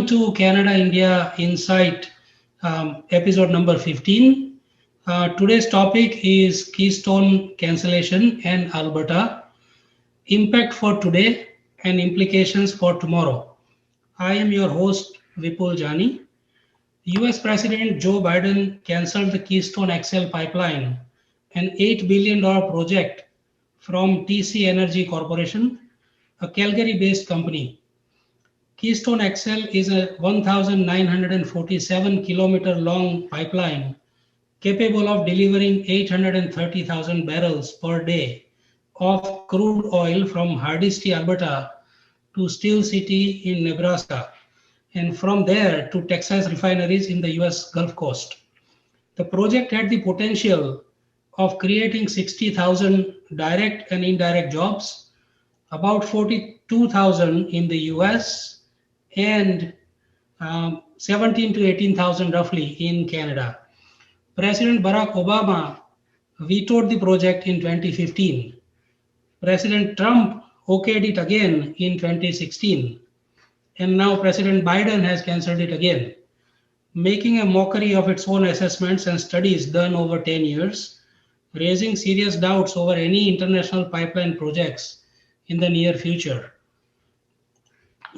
Welcome to Canada India Insight, episode number 15. Today's topic is Keystone Cancellation and Alberta, impact for today and implications for tomorrow. I am your host, Vipul Jani. US President Joe Biden cancelled the Keystone XL pipeline, an $8 billion project from TC Energy Corporation, a Calgary-based company. Keystone XL is a 1,947 kilometer long pipeline capable of delivering 830,000 barrels per day of crude oil from Hardisty, Alberta to Steel City in Nebraska, and from there to Texas refineries in the US Gulf Coast. The project had the potential of creating 60,000 direct and indirect jobs, about 42,000 in the US, and 17 to 18,000 roughly in Canada. President Barack Obama vetoed the project in 2015. President Trump okayed it again in 2016. And now President Biden has cancelled it again, making a mockery of its own assessments and studies done over 10 years, raising serious doubts over any international pipeline projects in the near future.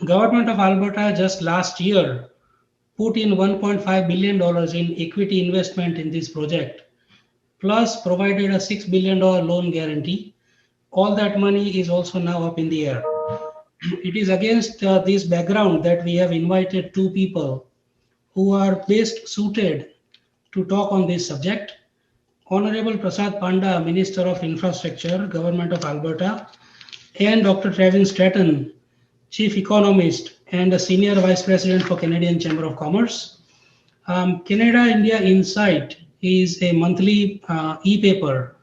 Government of Alberta just last year put in $1.5 billion in equity investment in this project, plus provided a $6 billion loan guarantee. All that money is also now up in the air. It is against this background that we have invited two people who are best suited to talk on this subject. Honorable Prasad Panda, Minister of Infrastructure, Government of Alberta, and Dr. Trevin Stratton, Chief Economist and a Senior Vice President for Canadian Chamber of Commerce. Canada India Insight is a monthly e-paper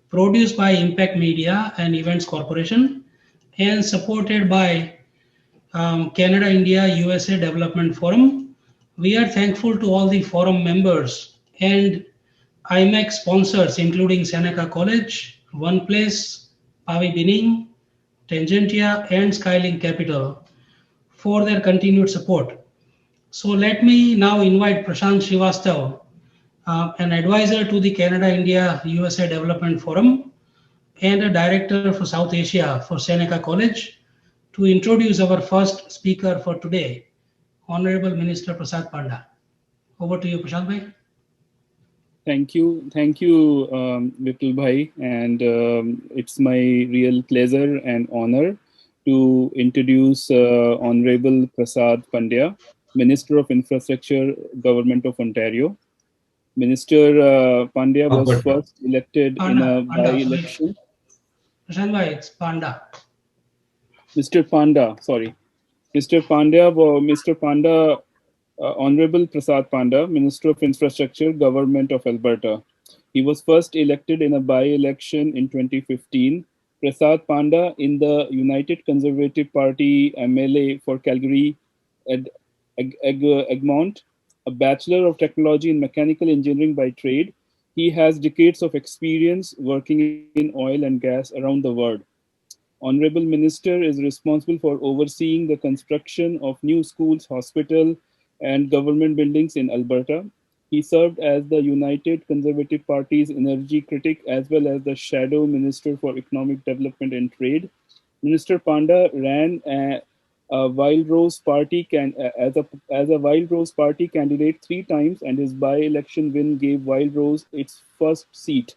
produced by Impact Media and Events Corporation and supported by Canada India USA Development Forum. We are thankful to all the forum members and IMEC sponsors, including Seneca College, One Place, Pavi Bining, Tangentia, and Skylink Capital for their continued support. So let me now invite Prashant Srivastav, an advisor to the Canada India USA Development Forum and a director for South Asia for Seneca College, to introduce our first speaker for today, Honorable Minister Prasad Panda. Over to you, Prashant Bhai. Thank you, Vipul Bhai, and it's my real pleasure and honor to introduce Honorable Prasad Panda, Minister of Infrastructure, Government of Ontario. Minister Panda was first elected in a by-election. Prashant Bhai, it's Panda. Mr. Panda, Honorable Prasad Panda, Minister of Infrastructure, Government of Alberta. He was first elected in a by-election in 2015. Prasad Panda in the United Conservative Party MLA for Calgary, Egmont, a Bachelor of Technology in Mechanical Engineering by trade. He has decades of experience working in oil and gas around the world. Honorable Minister is responsible for overseeing the construction of new schools, hospital, and government buildings in Alberta. He served as the United Conservative Party's energy critic as well as the Shadow Minister for Economic Development and Trade. Minister Panda ran a Wild Rose Party as a Wild Rose Party candidate 3 times, and his by-election win gave Wild Rose its first seat.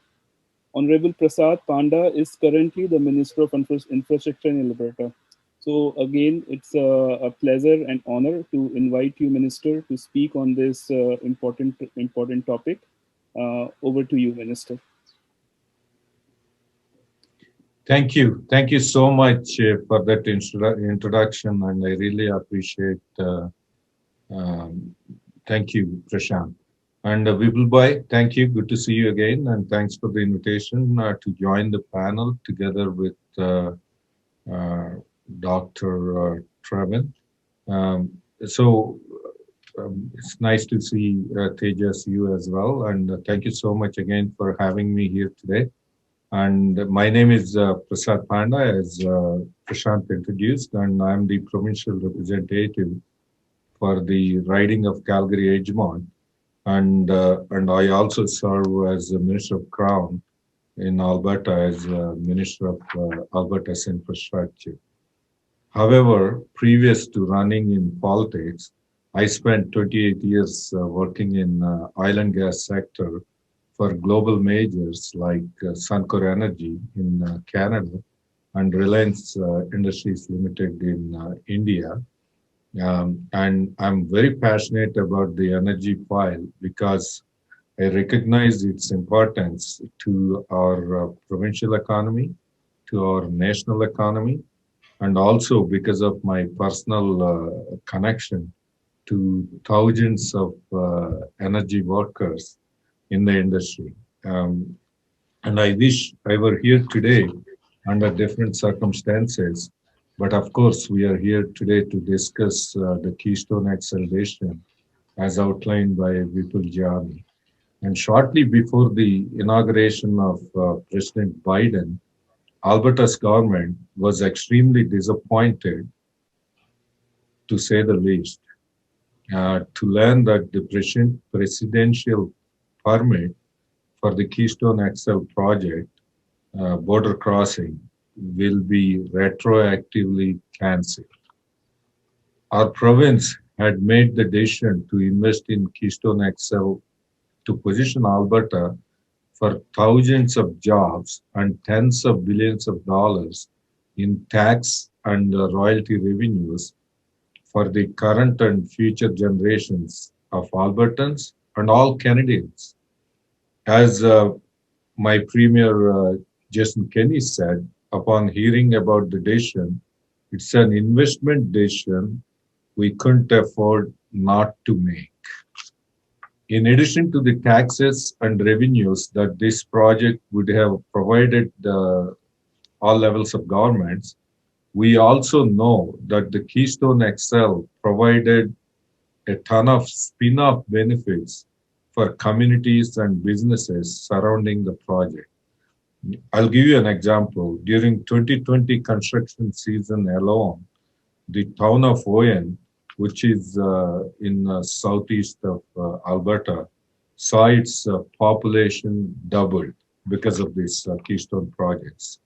Honorable Prasad Panda is currently the Minister of Infrastructure in Alberta. So again, it's a pleasure and honor to invite you, Minister, to speak on this important topic. Over to you, Minister. Thank you. Thank you so much for that introduction, and I really appreciate. Thank you, Prashant. And Vipul Bhai, thank you. Good to see you again, and thanks for the invitation to join the panel together with Dr. Trevin. It's nice to see Tejas, you as well, and thank you so much again for having me here today. And my name is Prasad Panda, as Prashant introduced, and I'm the provincial representative for the riding of Calgary Edgemont, and I also serve as the Minister of Crown in Alberta as Minister of Alberta's Infrastructure. However, previous to running in politics, I spent 28 years working in oil and gas sector for global majors like Suncor Energy in Canada and Reliance Industries Limited in India. And I'm very passionate about the energy file because I recognize its importance to our provincial economy, to our national economy, and also because of my personal connection to thousands of energy workers in the industry. And I wish I were here today under different circumstances. But of course, we are here today to discuss the Keystone Acceleration as outlined by Vipul Jani. And shortly before the inauguration of President Biden, Alberta's government was extremely disappointed, to say the least, to learn that the presidential permit for the Keystone XL project, border crossing, will be retroactively cancelled. Our province had made the decision to invest in Keystone XL to position Alberta for thousands of jobs and tens of billions of dollars in tax and royalty revenues for the current and future generations of Albertans and all Canadians. As my Premier Jason Kenney said, upon hearing about the decision, it's an investment decision we couldn't afford not to make. In addition to the taxes and revenues that this project would have provided all levels of governments, we also know that the Keystone XL provided a ton of spin-off benefits for communities and businesses surrounding the project. I'll give you an example. During 2020 construction season alone, the town of Owen, which is in southeast of Alberta, saw its population doubled because of these Keystone projects.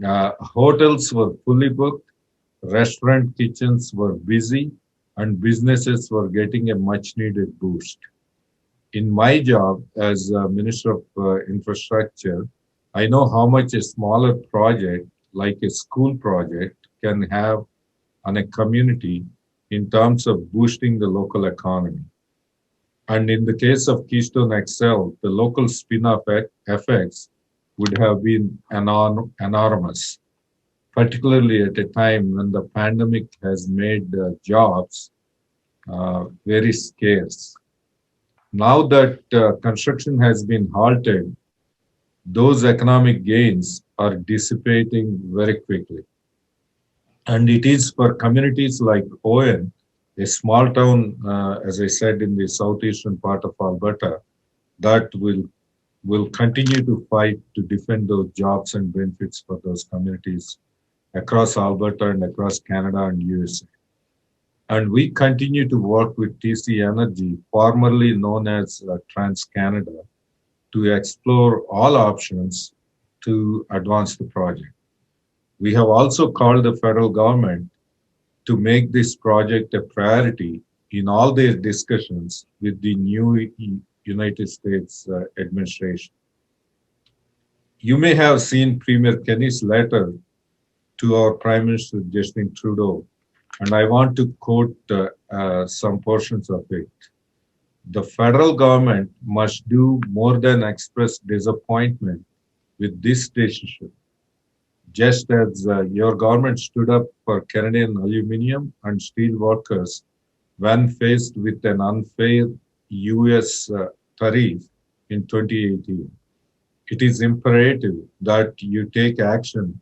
Hotels were fully booked, restaurant kitchens were busy, and businesses were getting a much needed boost. In my job as Minister of Infrastructure, I know how much a smaller project like a school project can have on a community in terms of boosting the local economy. And in the case of Keystone XL, the local spin-off effects would have been enormous, particularly at a time when the pandemic has made jobs very scarce. Now that construction has been halted, those economic gains are dissipating very quickly. And it is for communities like Owen, a small town, as I said, in the southeastern part of Alberta, that will continue to fight to defend those jobs and benefits for those communities across Alberta and across Canada and USA. And we continue to work with TC Energy, formerly known as TransCanada, to explore all options to advance the project. We have also called the federal government to make this project a priority in all their discussions with the new United States administration. You may have seen Premier Kenney's letter to our Prime Minister Justin Trudeau, and I want to quote some portions of it. The federal government must do more than express disappointment with this decision. Just as your government stood up for Canadian aluminium and steel workers when faced with an unfair US tariff in 2018. It is imperative that you take action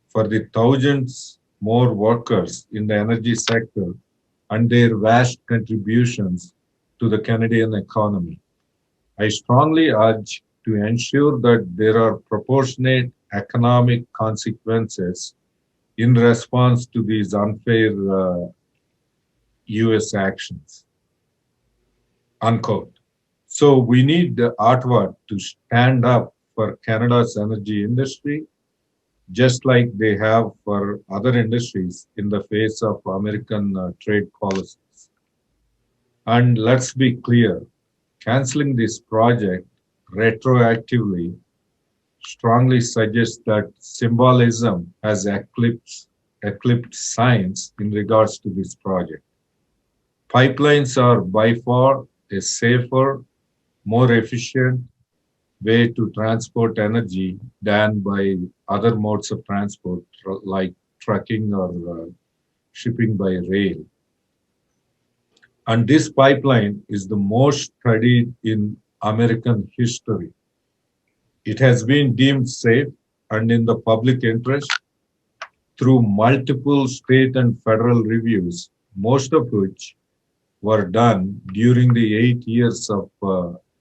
for the thousands more workers in the energy sector and their vast contributions to the Canadian economy. I strongly urge to ensure that there are proportionate economic consequences in response to these unfair US actions, unquote. So we need the Ottawa to stand up for Canada's energy industry, just like they have for other industries in the face of American trade policies. And let's be clear, canceling this project retroactively strongly suggests that symbolism has eclipsed science in regards to this project. Pipelines are by far a safer, more efficient way to transport energy than by other modes of transport like trucking or shipping by rail. And this pipeline is the most studied in American history. It has been deemed safe and in the public interest through multiple state and federal reviews, most of which were done during the 8 years of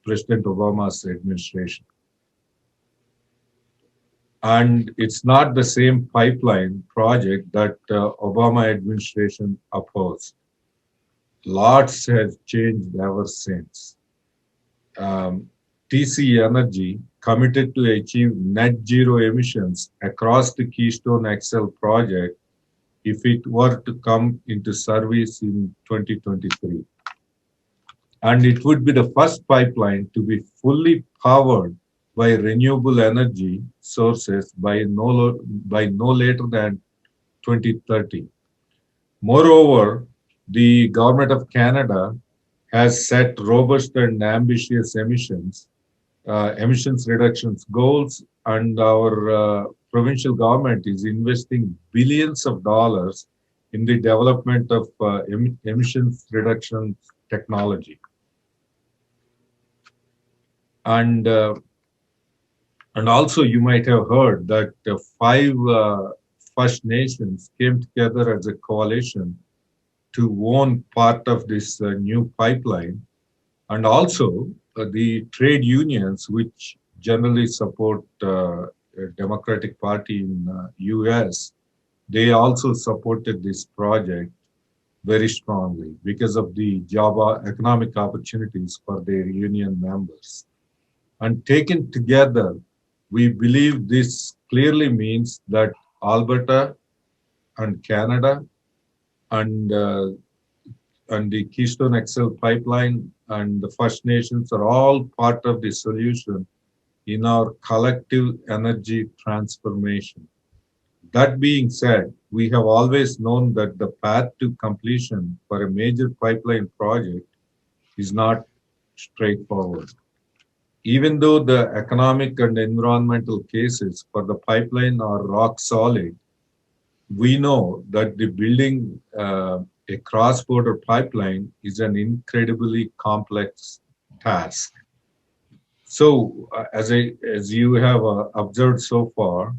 President Obama's administration. And it's not the same pipeline project that Obama administration opposed. Lots has changed ever since. TC Energy committed to achieve net zero emissions across the Keystone XL project if it were to come into service in 2023. And it would be the first pipeline to be fully powered by renewable energy sources by no later than 2030. Moreover, the Government of Canada has set robust and ambitious emissions reductions goals, and our provincial government is investing billions of dollars in the development of emissions reduction technology. And also you might have heard that five First Nations came together as a coalition to own part of this new pipeline. And also the trade unions, which generally support a Democratic Party in US, they also supported this project very strongly because of the economic opportunities for their union members. And taken together, we believe this clearly means that Alberta and Canada and the Keystone XL pipeline and the First Nations are all part of the solution in our collective energy transformation. That being said, we have always known that the path to completion for a major pipeline project is not straightforward. Even though the economic and environmental cases for the pipeline are rock solid, we know that the building a cross-border pipeline is an incredibly complex task. So, as you have observed so far,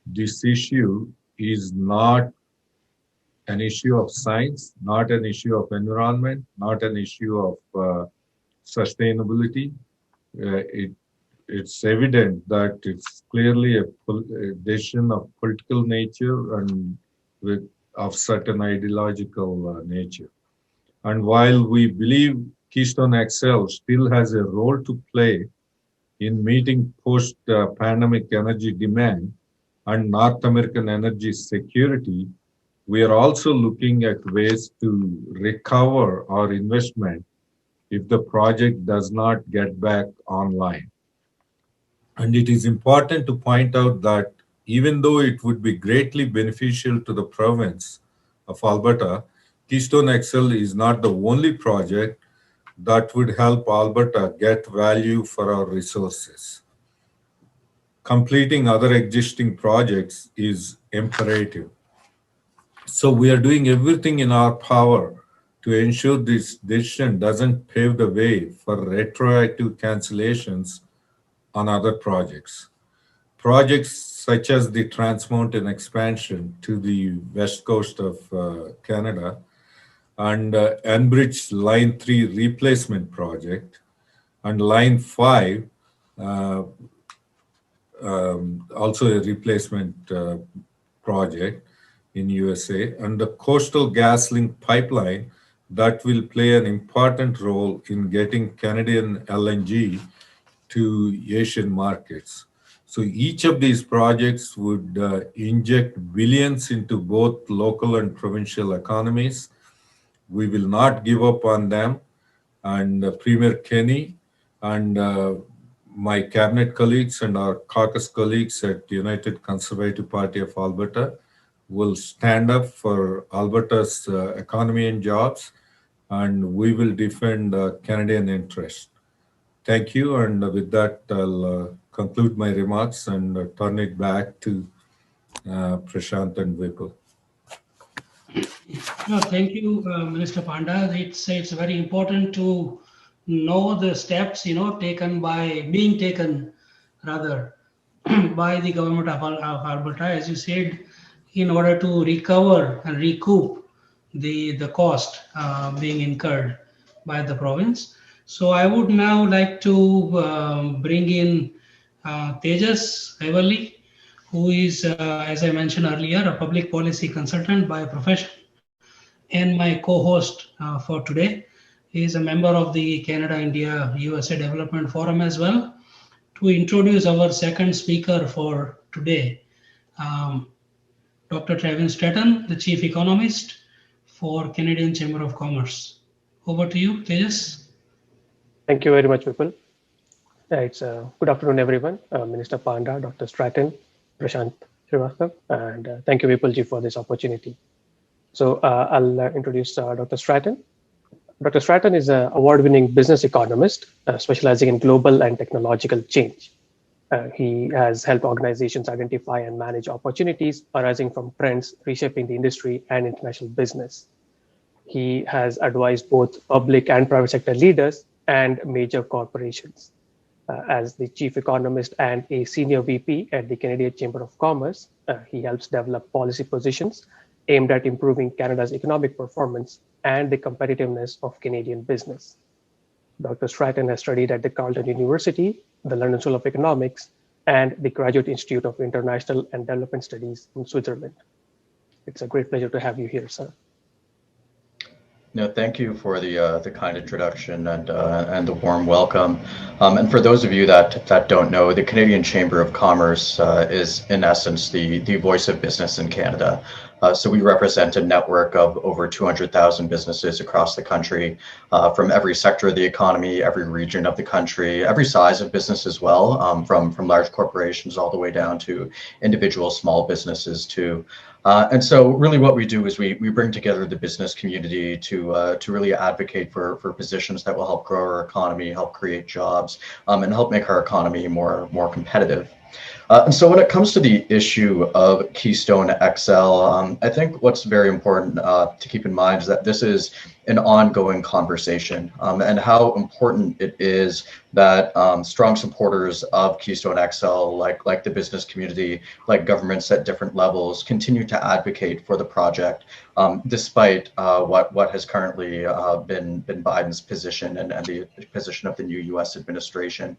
this issue is not an issue of science, not an issue of environment, not an issue of sustainability. It's evident that it's clearly a decision of political nature and of certain ideological nature. And while we believe Keystone XL still has a role to play in meeting post-pandemic energy demand and North American energy security, we are also looking at ways to recover our investment if the project does not get back online. And it is important to point out that even though it would be greatly beneficial to the province of Alberta, Keystone XL is not the only project that would help Alberta get value for our resources. Completing other existing projects is imperative. So we are doing everything in our power to ensure this decision doesn't pave the way for retroactive cancellations on other projects. Projects such as the Trans Mountain expansion to the west coast of Canada and Enbridge Line 3 replacement project and Line 5, also a replacement project in USA, and the Coastal GasLink pipeline that will play an important role in getting Canadian LNG to Asian markets. So each of these projects would inject billions into both local and provincial economies. We will not give up on them. And Premier Kenny and my cabinet colleagues and our caucus colleagues at United Conservative Party of Alberta will stand up for Alberta's economy and jobs, and we will defend Canadian interests. Thank you, and with that, I'll conclude my remarks and turn it back to Prashant and Vipul. No, thank you, Minister Panda. It's very important to know the steps, being taken rather by the government of Alberta, as you said, in order to recover and recoup the cost being incurred by the province. So I would now like to bring in Tejas Everly, who is, as I mentioned earlier, a public policy consultant by profession and my co-host for today. He is a member of the Canada-India-USA Development Forum as well. To introduce our second speaker for today, Dr. Trevin Stratton, the Chief Economist for Canadian Chamber of Commerce. Over to you, Tejas. Thank you very much, Vipul. It's good afternoon, everyone. Minister Panda, Dr. Stratton, Prashant Srivastav, and thank you, Vipulji, for this opportunity. So I'll introduce Dr. Stratton. Dr. Stratton is an award-winning business economist specializing in global and technological change. He has helped organizations identify and manage opportunities arising from trends reshaping the industry and international business. He has advised both public and private sector leaders and major corporations. As the chief economist and a senior VP at the Canadian Chamber of Commerce, he helps develop policy positions aimed at improving Canada's economic performance and the competitiveness of Canadian business. Dr. Stratton has studied at the Carleton University, the London School of Economics, and the Graduate Institute of International and Development Studies in Switzerland. It's a great pleasure to have you here, sir. No, thank you for the kind introduction and the warm welcome. And for those of you that don't know, the Canadian Chamber of Commerce is in essence the voice of business in Canada. So we represent a network of over 200,000 businesses across the country, from every sector of the economy, every region of the country, every size of business as well, from large corporations all the way down to individual small businesses too. And so really what we do is we bring together the business community to really advocate for positions that will help grow our economy, help create jobs, and help make our economy more competitive. And so when it comes to the issue of Keystone XL, I think what's very important to keep in mind is that this is an ongoing conversation, and how important it is that strong supporters of Keystone XL, like the business community, like governments at different levels, continue to advocate for the project, despite what has currently been Biden's position and the position of the new U.S. administration.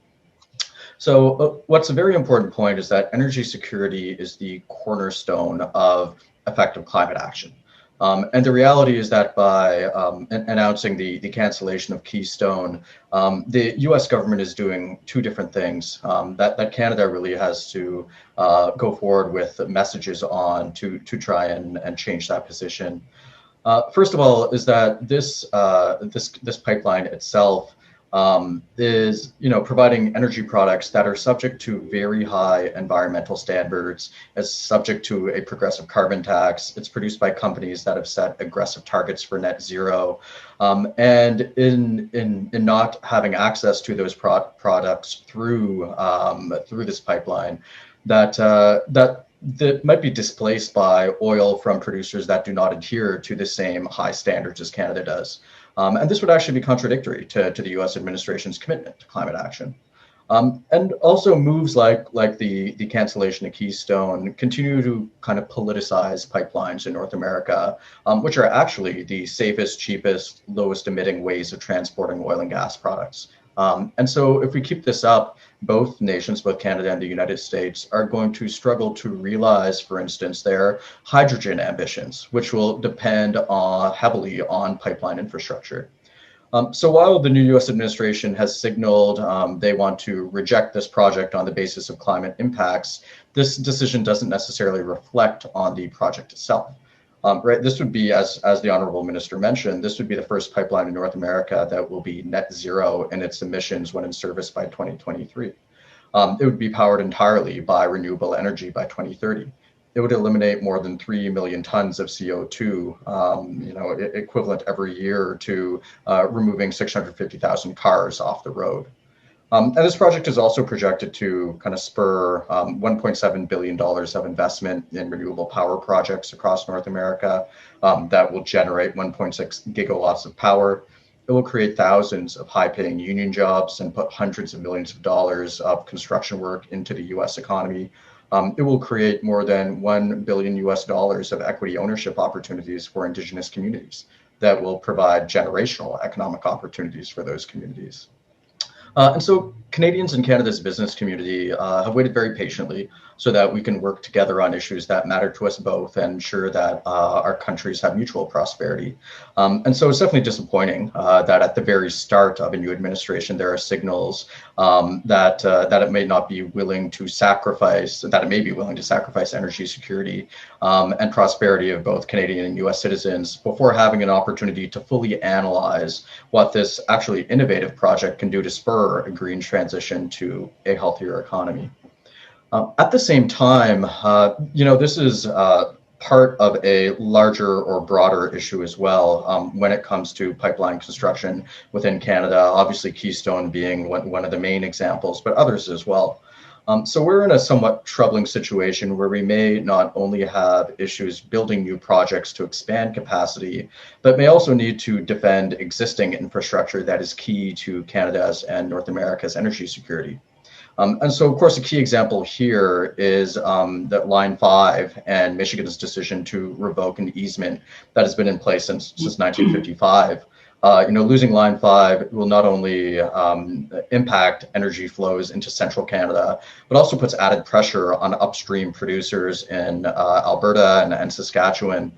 So what's a very important point is that energy security is the cornerstone of effective climate action. And the reality is that by announcing the cancellation of Keystone, the US government is doing two different things that Canada really has to go forward with messages on to try and change that position. First of all, is that this pipeline itself is providing energy products that are subject to very high environmental standards. It's subject to a progressive carbon tax. It's produced by companies that have set aggressive targets for net zero, and in not having access to those products through this pipeline, that might be displaced by oil from producers that do not adhere to the same high standards as Canada does. And this would actually be contradictory to the US administration's commitment to climate action. And also moves like the cancellation of Keystone continue to kind of politicize pipelines in North America, which are actually the safest, cheapest, lowest emitting ways of transporting oil and gas products And so if we keep this up, both nations, both Canada and the United States, are going to struggle to realize, for instance, their hydrogen ambitions, which will depend heavily on pipeline infrastructure. So while the new US administration has signaled they want to reject this project on the basis of climate impacts, this decision doesn't necessarily reflect on the project itself. Right, this would be, as the Honorable Minister mentioned, this would be the first pipeline in North America that will be net zero in its emissions when in service by 2023. It would be powered entirely by renewable energy by 2030. It would eliminate more than 3 million tons of CO2, equivalent every year to removing 650,000 cars off the road. And this project is also projected to kind of spur $1.7 billion of investment in renewable power projects across North America that will generate 1.6 gigawatts of power. It will create thousands of high-paying union jobs and put hundreds of millions of dollars of construction work into the US economy. It will create more than $1 billion of equity ownership opportunities for Indigenous communities that will provide generational economic opportunities for those communities. And so Canadians and Canada's business community have waited very patiently so that we can work together on issues that matter to us both and ensure that our countries have mutual prosperity. And so it's definitely disappointing that at the very start of a new administration, there are signals that it may be willing to sacrifice energy security and prosperity of both Canadian and US citizens before having an opportunity to fully analyze what this actually innovative project can do to spur a green transition to a healthier economy. At the same time, this is part of a larger or broader issue as well when it comes to pipeline construction within Canada, obviously Keystone being one of the main examples, but others as well. So we're in a somewhat troubling situation where we may not only have issues building new projects to expand capacity, but may also need to defend existing infrastructure that is key to Canada's and North America's energy security. And so, of course, a key example here is that Line 5 and Michigan's decision to revoke an easement that has been in place since 1955. Losing Line 5 will not only impact energy flows into central Canada, but also puts added pressure on upstream producers in Alberta and Saskatchewan.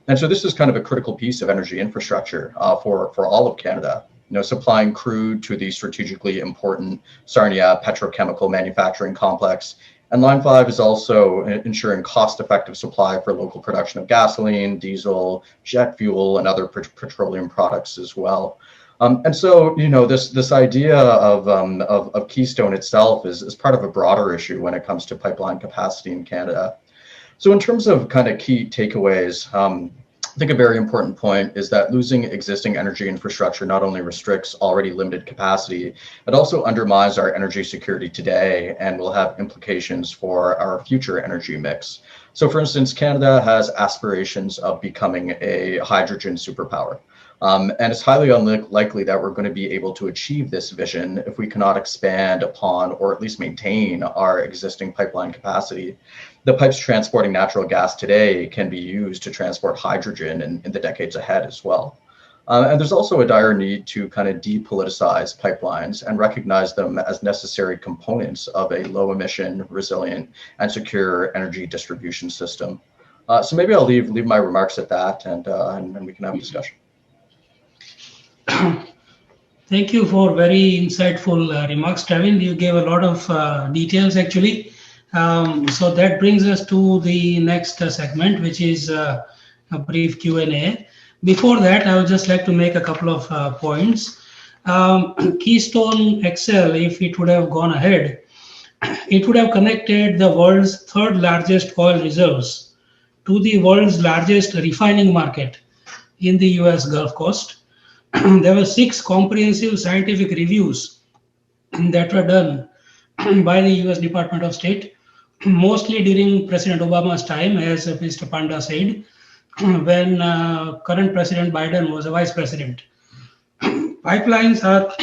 And so this is kind of a critical piece of energy infrastructure for all of Canada. Supplying crude to the strategically important Sarnia petrochemical manufacturing complex. And Line 5 is also ensuring cost-effective supply for local production of gasoline, diesel, jet fuel, and other petroleum products as well. And so, this idea of Keystone itself is part of a broader issue when it comes to pipeline capacity in Canada. So in terms of kind of key takeaways, I think a very important point is that losing existing energy infrastructure not only restricts already limited capacity, it also undermines our energy security today and will have implications for our future energy mix. So for instance, Canada has aspirations of becoming a hydrogen superpower. And it's highly unlikely that we're going to be able to achieve this vision if we cannot expand upon or at least maintain our existing pipeline capacity. The pipes transporting natural gas today can be used to transport hydrogen in the decades ahead as well. And there's also a dire need to kind of depoliticize pipelines and recognize them as necessary components of a low emission, resilient, and secure energy distribution system. So maybe I'll leave my remarks at that and we can have a discussion. Thank you for very insightful remarks, Trevin. You gave a lot of details actually. So that brings us to the next segment, which is a brief Q&A. Before that, I would just like to make a couple of points. Keystone XL, if it would have gone ahead, it would have connected the world's third largest oil reserves to the world's largest refining market in the US Gulf Coast. There were 6 comprehensive scientific reviews that were done by the US Department of State, mostly during President Obama's time, as Mr. Panda said, when current President Biden was a vice president. Pipelines are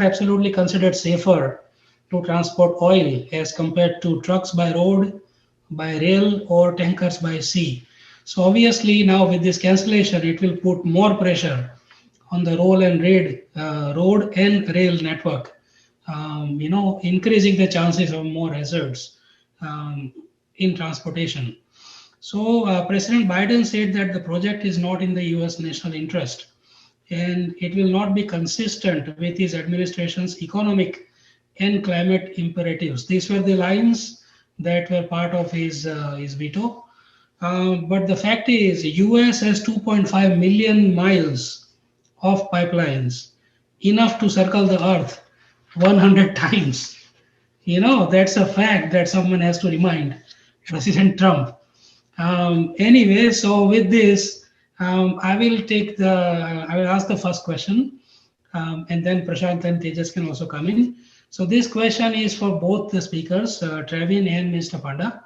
absolutely considered safer to transport oil as compared to trucks by road, by rail, or tankers by sea. So obviously now with this cancellation, it will put more pressure on the road and rail network, increasing the chances of more hazards in transportation. So President Biden said that the project is not in the US national interest, and it will not be consistent with his administration's economic and climate imperatives. These were the lines that were part of his veto. But the fact is, US has 2.5 million miles of pipelines, enough to circle the earth 100 times. That's a fact that someone has to remind President Trump. Anyway, so with this, I will ask the first question, and then Prashant and Tejas can also come in. So this question is for both the speakers, Trevin and Mr. Panda.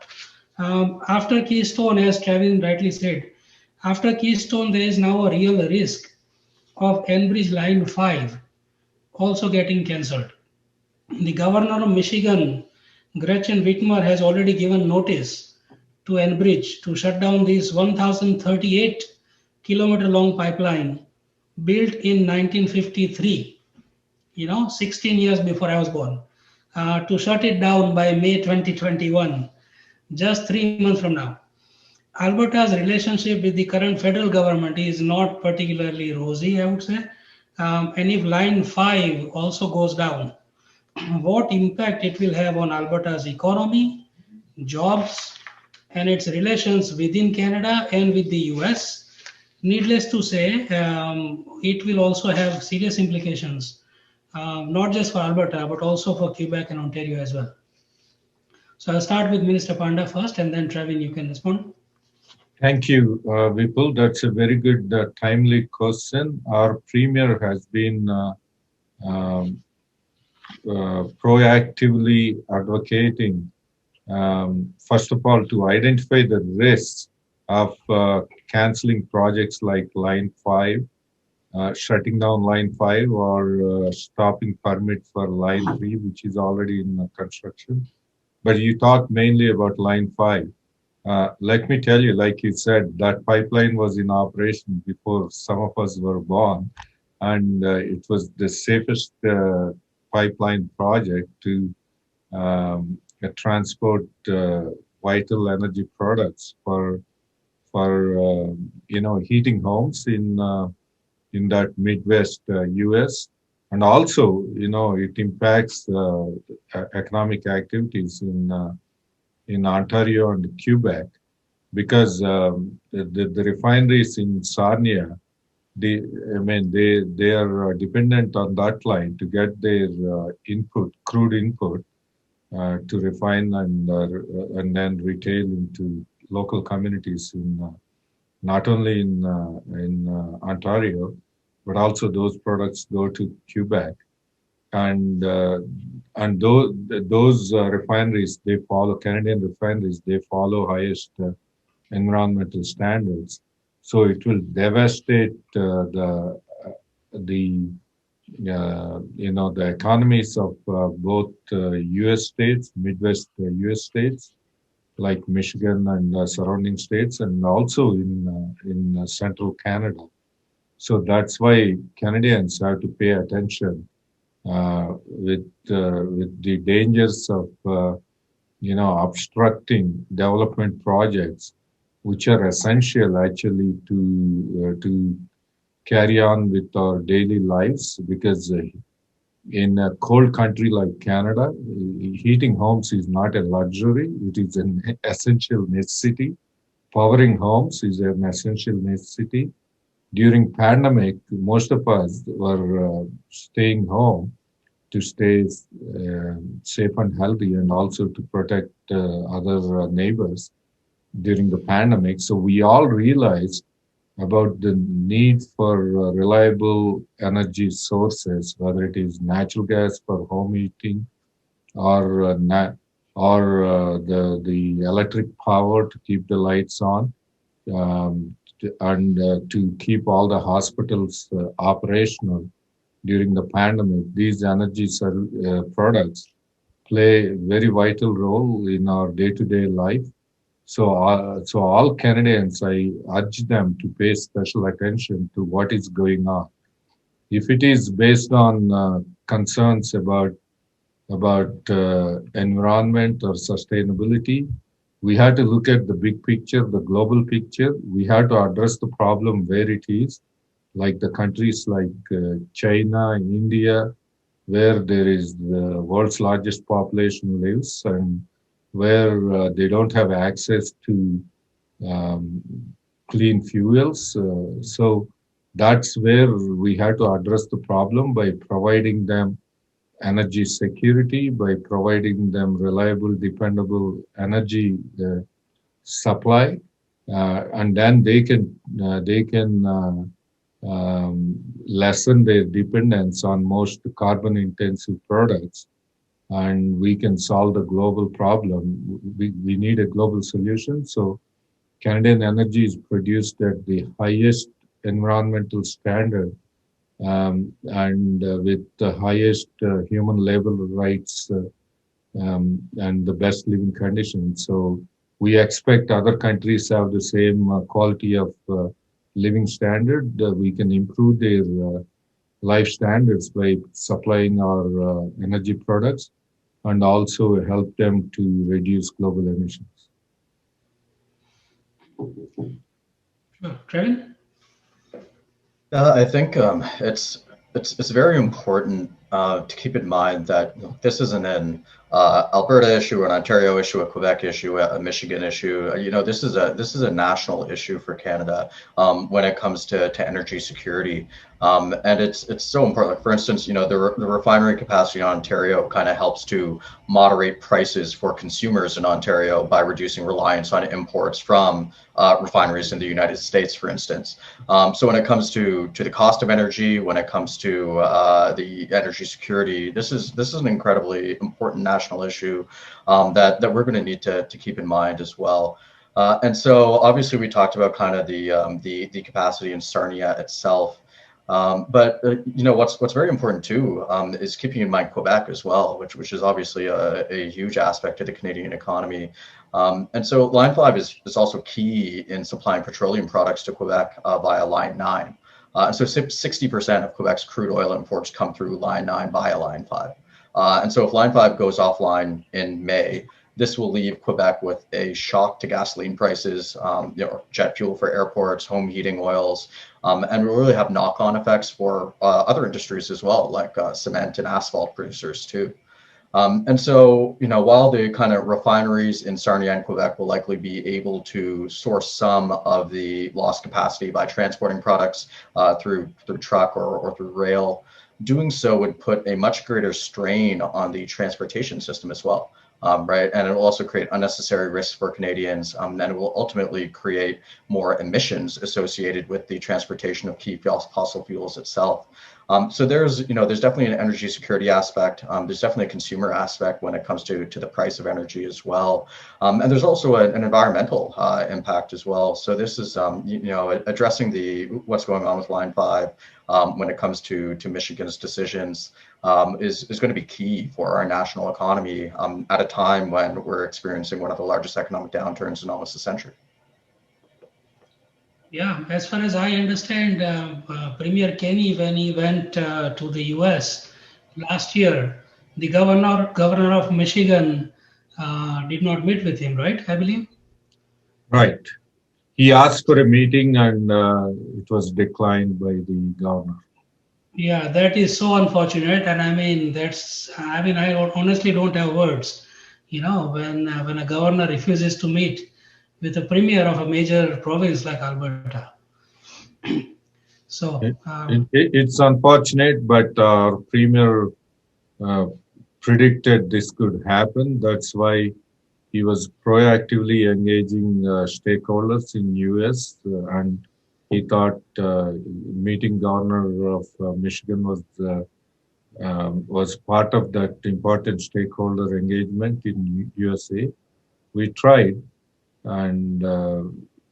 After Keystone, as Trevin rightly said, after Keystone, there is now a real risk of Enbridge Line 5 also getting cancelled. The governor of Michigan, Gretchen Whitmer, has already given notice to Enbridge to shut down this 1,038 kilometer long pipeline built in 1953, 16 years before I was born, to shut it down by May 2021, just 3 months from now. Alberta's relationship with the current federal government is not particularly rosy, I would say. And if Line 5 also goes down, what impact it will have on Alberta's economy, jobs, and its relations within Canada and with the US. Needless to say, it will also have serious implications, not just for Alberta, but also for Quebec and Ontario as well. So I'll start with Minister Panda first, and then Trevin, you can respond. Thank you, Vipul. That's a very good, timely question. Our Premier has been proactively advocating, first of all, to identify the risks of cancelling projects like Line 5, shutting down Line 5, or stopping permit for Line 3, which is already in construction. But you talked mainly about Line 5. Let me tell you, like you said, that pipeline was in operation before some of us were born, and it was the safest pipeline project to transport vital energy products for heating homes in that Midwest US, and also it impacts economic activities in Ontario and Quebec, because the refineries in Sarnia, they are dependent on that line to get their crude input, to refine and then retail into local communities not only in Ontario, but also those products go to Quebec. And those refineries, they follow Canadian refineries. They follow highest environmental standards. So it will devastate the economies of both U.S. states, Midwest U.S. states, like Michigan and surrounding states, and also in central Canada. So that's why Canadians have to pay attention with the dangers of obstructing development projects, which are essential actually to carry on with our daily lives. Because in a cold country like Canada, heating homes is not a luxury; it is an essential necessity. Powering homes is an essential necessity. During pandemic, most of us were staying home to stay safe and healthy, and also to protect other neighbors during the pandemic. So we all realized about the need for reliable energy sources, whether it is natural gas for home heating, or the electric power to keep the lights on, and to keep all the hospitals operational during the pandemic. These energy products play a very vital role in our day-to-day life. So all Canadians, I urge them to pay special attention to what is going on. If it is based on concerns about environment or sustainability, we have to look at the big picture, the global picture. We have to address the problem where it is, like the countries like China, India, where there is the world's largest population lives, and where they don't have access to um, clean fuels. So that's where we have to address the problem by providing them energy security, by providing them reliable, dependable energy supply, and then they can lessen their dependence on most carbon intensive products, and we can solve the global problem. We need a global solution. So Canadian energy is produced at the highest environmental standard, and with the highest human labor rights and the best living conditions. So we expect other countries have the same quality of living standard. We can improve their life standards by supplying our energy products and also help them to reduce global emissions. Sure. Trevin? I think it's very important to keep in mind that this isn't an Alberta issue, an Ontario issue, a Quebec issue, a Michigan issue. This is a national issue for Canada when it comes to energy security, and it's so important. Like, for instance, the refinery capacity in Ontario kind of helps to moderate prices for consumers in Ontario by reducing reliance on imports from refineries in the United States, for instance. So when it comes to the cost of energy, when it comes to the energy security, this is an incredibly important national issue that we're going to need to keep in mind as well. And so obviously we talked about kind of the capacity in Sarnia itself. But what's very important too is keeping in mind Quebec as well, which is obviously a huge aspect of the Canadian economy. And so Line 5 is also key in supplying petroleum products to Quebec via Line 9. So 60% of Quebec's crude oil imports come through Line 9 via Line 5. And so if Line 5 goes offline in May, this will leave Quebec with a shock to gasoline prices, jet fuel for airports, home heating oils, and will really have knock-on effects for other industries as well, like cement and asphalt producers too. And so, while the kind of refineries in Sarnia and Quebec will likely be able to source some of the lost capacity by transporting products through truck or through rail, doing so would put a much greater strain on the transportation system as well. Right, and it will also create unnecessary risks for Canadians, and it will ultimately create more emissions associated with the transportation of key fossil fuels itself. So there's definitely an energy security aspect. There's definitely a consumer aspect when it comes to the price of energy as well, and there's also an environmental impact as well. So this is addressing what's going on with Line 5 when it comes to Michigan's decisions is going to be key for our national economy at a time when we're experiencing one of the largest economic downturns in almost a century. Yeah, as far as I understand, Premier Kenney, when he went to the US last year, the governor of Michigan did not meet with him, right? I believe. Right. He asked for a meeting and it was declined by the governor. Yeah, that is so unfortunate, and I honestly don't have words. When a governor refuses to meet with a premier of a major province like Alberta. So it's unfortunate, but our premier predicted this could happen. That's why he was proactively engaging stakeholders in US, and he thought meeting governor of Michigan was part of that important stakeholder engagement in USA. We tried, and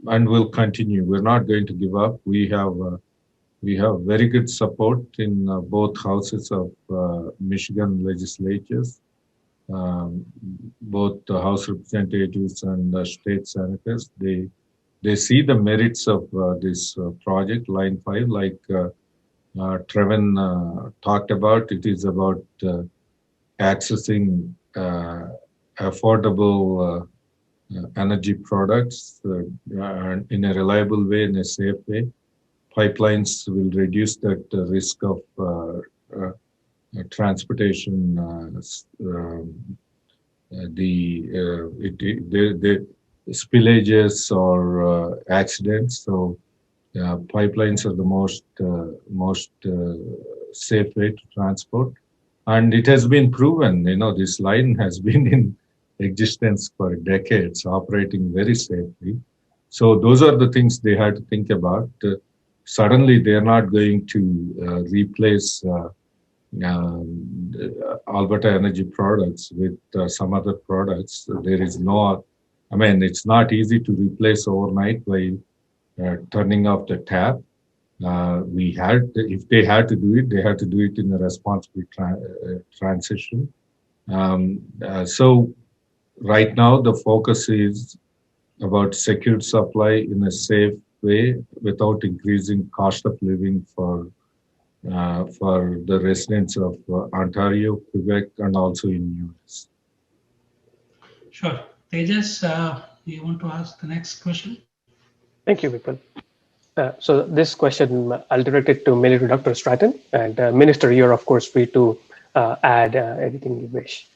we'll continue. We're not going to give up. We have very good support in both houses of Michigan legislatures, both the House representatives and the state senators. They see the merits of this project, Line 5, like Trevin talked about. It is about accessing affordable energy products in a reliable way, in a safe way. Pipelines will reduce that risk of transportation, the spillages or accidents. So pipelines are the most safe way to transport, and it has been proven. This line has been in existence for decades, operating very safely. So those are the things they had to think about. Suddenly, they are not going to replace Alberta Energy products with some other products. There is no, it's not easy to replace overnight by turning off the tap. If they had to do it, they had to do it in a responsible transition. So right now, the focus is about secured supply in a safe way without increasing cost of living for the residents of Ontario, Quebec, and also in US. Sure. Tejas, you want to ask the next question? Thank you, Vipul. So this question, I'll direct it to mainly to Dr. Stratton, and Minister, you're of course free to add anything you wish.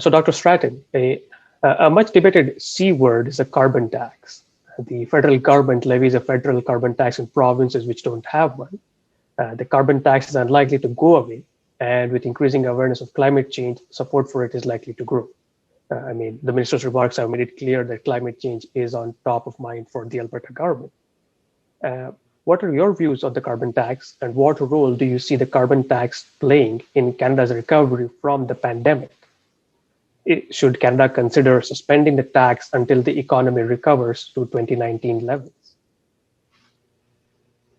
So Dr. Stratton, a much debated C word is a carbon tax. The federal government levies a federal carbon tax in provinces which don't have one. The carbon tax is unlikely to go away, and with increasing awareness of climate change, support for it is likely to grow. The minister's remarks have made it clear that climate change is on top of mind for the Alberta government. What are your views on the carbon tax, and what role do you see the carbon tax playing in Canada's recovery from the pandemic? Should Canada consider suspending the tax until the economy recovers to 2019 levels?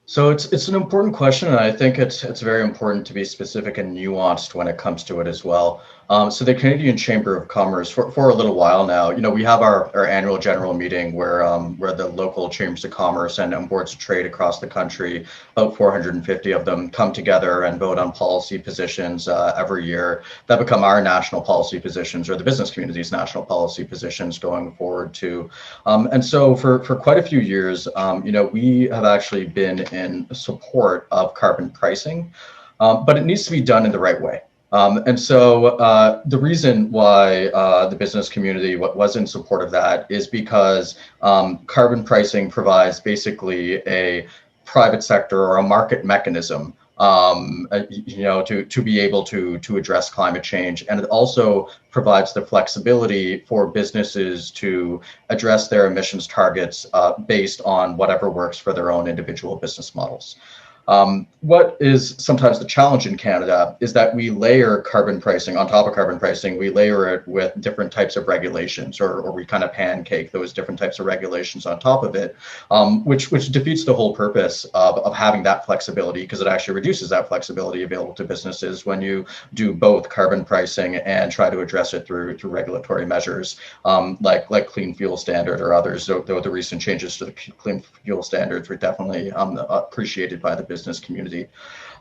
So it's an important question, and I think it's very important to be specific and nuanced when it comes to it as well. So the Canadian Chamber of Commerce, for a little while now, we have our annual general meeting where the local chambers of commerce and boards of trade across the country, about 450 of them, come together and vote on policy positions every year that become our national policy positions, or the business community's national policy positions going forward too. And so for quite a few years, we have actually been in support of carbon pricing, but it needs to be done in the right way. And so the reason why the business community was in support of that is because carbon pricing provides basically a private sector or a market mechanism to be able to address climate change. And it also provides the flexibility for businesses to address their emissions targets based on whatever works for their own individual business models. What is sometimes the challenge in Canada is that we layer carbon pricing on top of carbon pricing. We layer it with different types of regulations, or we kind of pancake those different types of regulations on top of it, which defeats the whole purpose of having that flexibility, because it actually reduces that flexibility available to businesses when you do both carbon pricing and try to address it through regulatory measures like Clean Fuel Standard or others. Though the recent changes to the Clean Fuel Standards were definitely appreciated by the business community.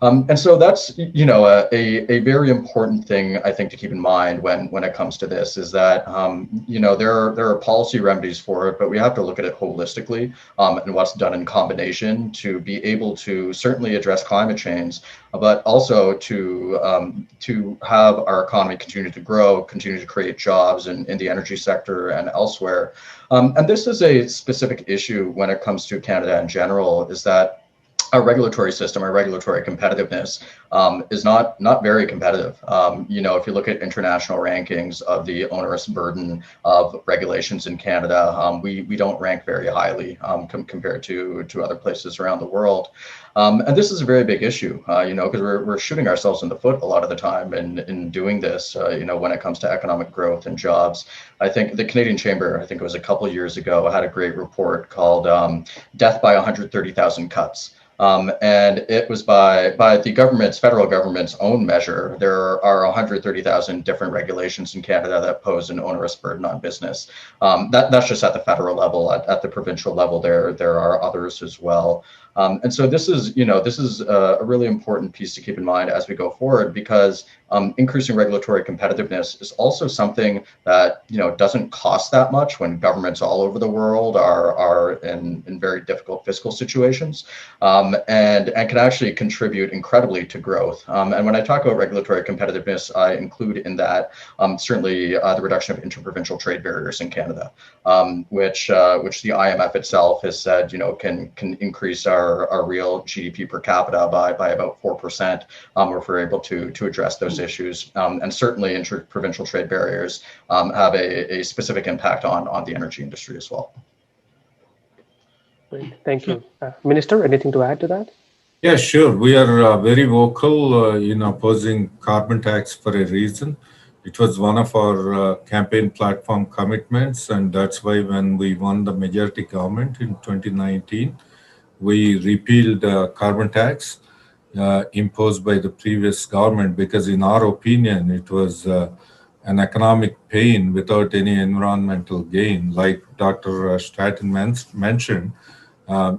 And so that's, a very important thing, I think, to keep in mind when it comes to this, is that, there are policy remedies for it, but we have to look at it holistically and what's done in combination to be able to certainly address climate change, but also to have our economy continue to grow, continue to create jobs in the energy sector and elsewhere. And this is a specific issue when it comes to Canada in general, is that our regulatory system, our regulatory competitiveness is not very competitive. If you look at international rankings of the onerous burden of regulations in Canada, we don't rank very highly compared to other places around the world. And this is a very big issue, because we're shooting ourselves in the foot a lot of the time in doing this, when it comes to economic growth and jobs. I think the Canadian Chamber, I think it was a couple of years ago, had a great report called Death by 130,000 Cuts. And it was by the federal government's own measure. There are 130,000 different regulations in Canada that pose an onerous burden on business. That's just at the federal level. At the provincial level, there are others as well. And so this is, this is a really important piece to keep in mind as we go forward, because increasing regulatory competitiveness is also something that, doesn't cost that much when governments all over the world are in very difficult fiscal situations, and can actually contribute incredibly to growth. And when I talk about regulatory competitiveness, I include in that certainly the reduction of interprovincial trade barriers in Canada, which the IMF itself has said, can increase our real GDP per capita by about 4%, if we're able to address those issues. And certainly interprovincial trade barriers have a specific impact on the energy industry as well. Great, thank you. Minister, anything to add to that? Yeah, sure. We are very vocal in opposing carbon tax for a reason. It was one of our campaign platform commitments, and that's why when we won the majority government in 2019, we repealed carbon tax imposed by the previous government, because in our opinion, it was an economic pain without any environmental gain. Like Dr. Stratton mentioned,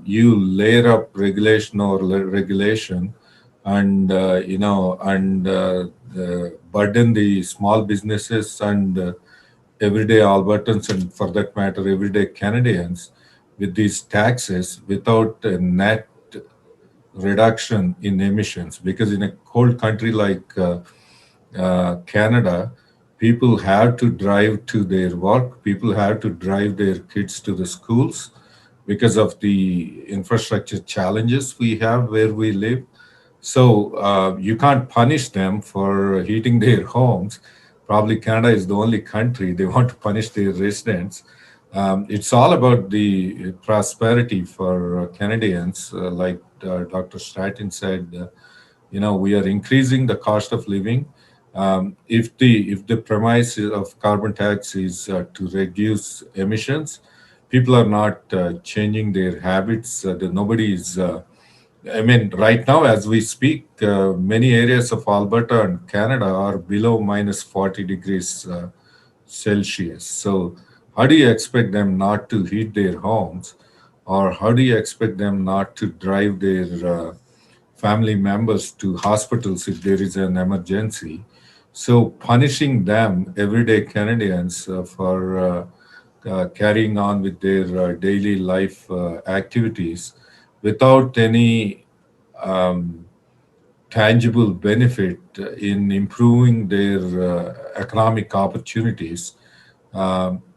you layer up regulation or regulation, and burden the small businesses and everyday Albertans, and for that matter, everyday Canadians, with these taxes without a net reduction in emissions. Because in a cold country like Canada, people have to drive to their work, people have to drive their kids to the schools because of the infrastructure challenges we have where we live. So you can't punish them for heating their homes. Probably Canada is the only country they want to punish their residents. It's all about the prosperity for Canadians. Like Dr. Stratton said, we are increasing the cost of living. If the premise of carbon tax is to reduce emissions, people are not changing their habits. Nobody is. Right now, as we speak, many areas of Alberta and Canada are below minus 40 degrees Celsius. So, how do you expect them not to heat their homes, or how do you expect them not to drive their family members to hospitals if there is an emergency? So, punishing them, everyday Canadians, for carrying on with their daily life activities without any tangible benefit in improving their economic opportunities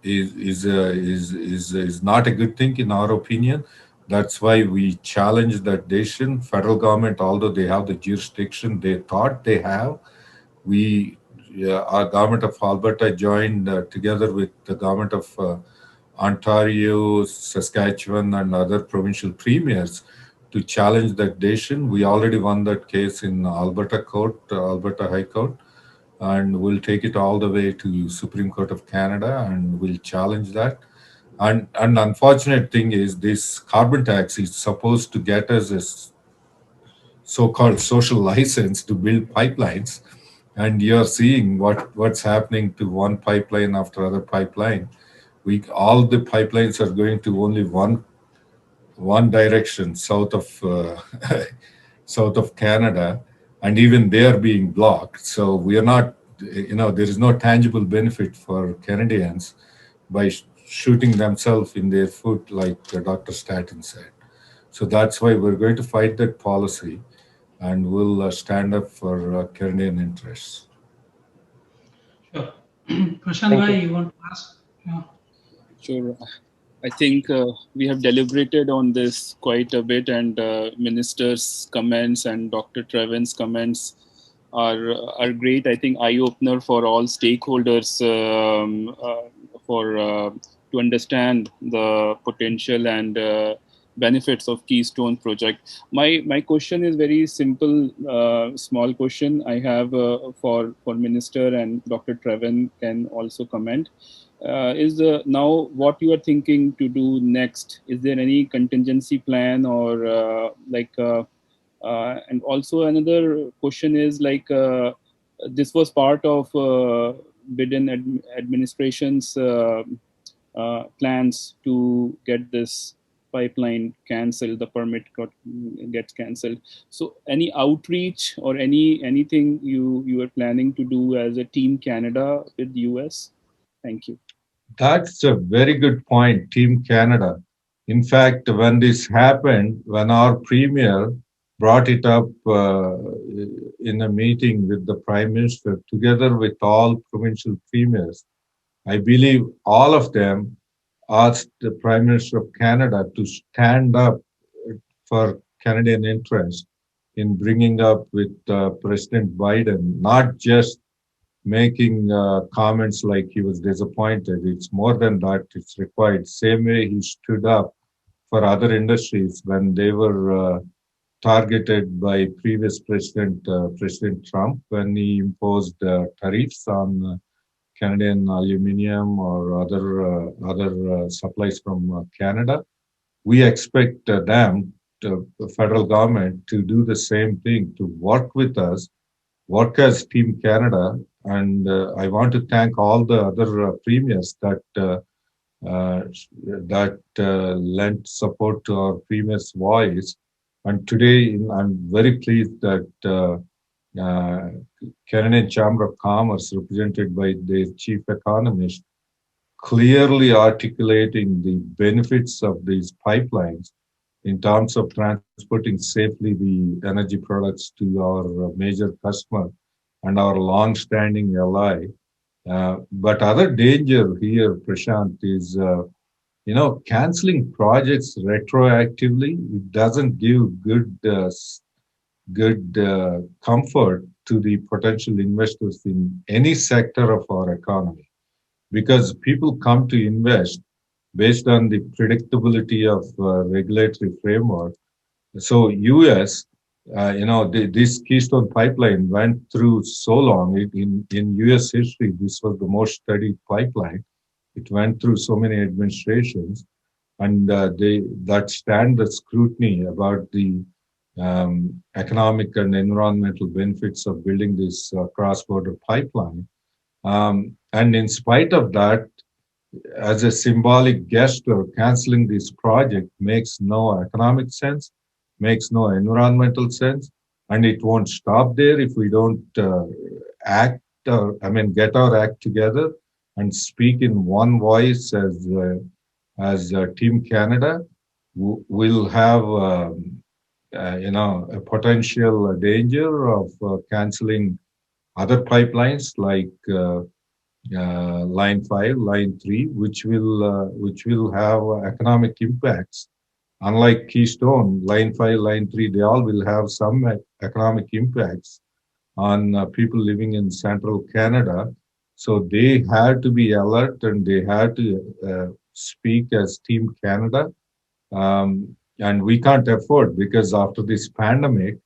is not a good thing in our opinion. That's why we challenge that decision. Federal government, although they have the jurisdiction they thought they have, our government of Alberta joined together with the government of Ontario, Saskatchewan, and other provincial premiers to challenge that decision. We already won that case in Alberta Court, Alberta High Court, and we'll take it all the way to Supreme Court of Canada, and we'll challenge that. And unfortunate thing is, this carbon tax is supposed to get us a so-called social license to build pipelines, and you're seeing what's happening to one pipeline after other pipeline. All the pipelines are going to only one direction, south of south of Canada, and even they are being blocked. So we are not, there is no tangible benefit for Canadians by shooting themselves in their foot, like Dr. Stratton said. So that's why we're going to fight that policy, and we'll stand up for Canadian interests. Sure. Prashant, you want to ask? Yeah. Sure. I think we have deliberated on this quite a bit, and Minister's comments and Dr. Trevin's comments are great. I think eye-opener for all stakeholders to understand the potential and benefits of Keystone project. My question is very simple, small question I have for Minister, and Dr. Trevin can also comment. Is now what you are thinking to do next? Is there any contingency plan, or and also another question is this was part of Biden administration's plans to get this pipeline cancelled, the permit gets cancelled. So any outreach or anything you are planning to do as a Team Canada with US? Thank you. That's a very good point, Team Canada. In fact, when this happened, when our premier brought it up in a meeting with the Prime Minister, together with all provincial premiers, I believe all of them asked the Prime Minister of Canada to stand up for Canadian interest in bringing up with President Biden, not just making comments like he was disappointed. It's more than that. It's required. Same way he stood up for other industries when they were targeted by previous President Trump when he imposed tariffs on Canadian aluminum or other supplies from Canada. We expect the federal government, to do the same thing, to work with us, work as Team Canada. And I want to thank all the other premiers that lent support to our premier's voice. And today, I'm very pleased that uh, Canadian Chamber of Commerce, represented by their chief economist, clearly articulating the benefits of these pipelines in terms of transporting safely the energy products to our major customer and our long-standing ally. But other danger here, Prashant, is canceling projects retroactively. It doesn't give good comfort to the potential investors in any sector of our economy, because people come to invest based on the predictability of regulatory framework. So US, this Keystone pipeline went through so long. In US history, this was the most studied pipeline. It went through so many administrations, and that stand the scrutiny about the economic and environmental benefits of building this cross-border pipeline. And in spite of that, as a symbolic gesture, canceling this project makes no economic sense, makes no environmental sense, and it won't stop there if we don't get our act together and speak in one voice as Team Canada. We'll have a potential danger of canceling other pipelines like line 5, line 3, which will have economic impacts. Unlike Keystone, line 5, line 3, they all will have some economic impacts on people living in central Canada. So they had to be alert, and they had to speak as Team Canada. And we can't afford, because after this pandemic,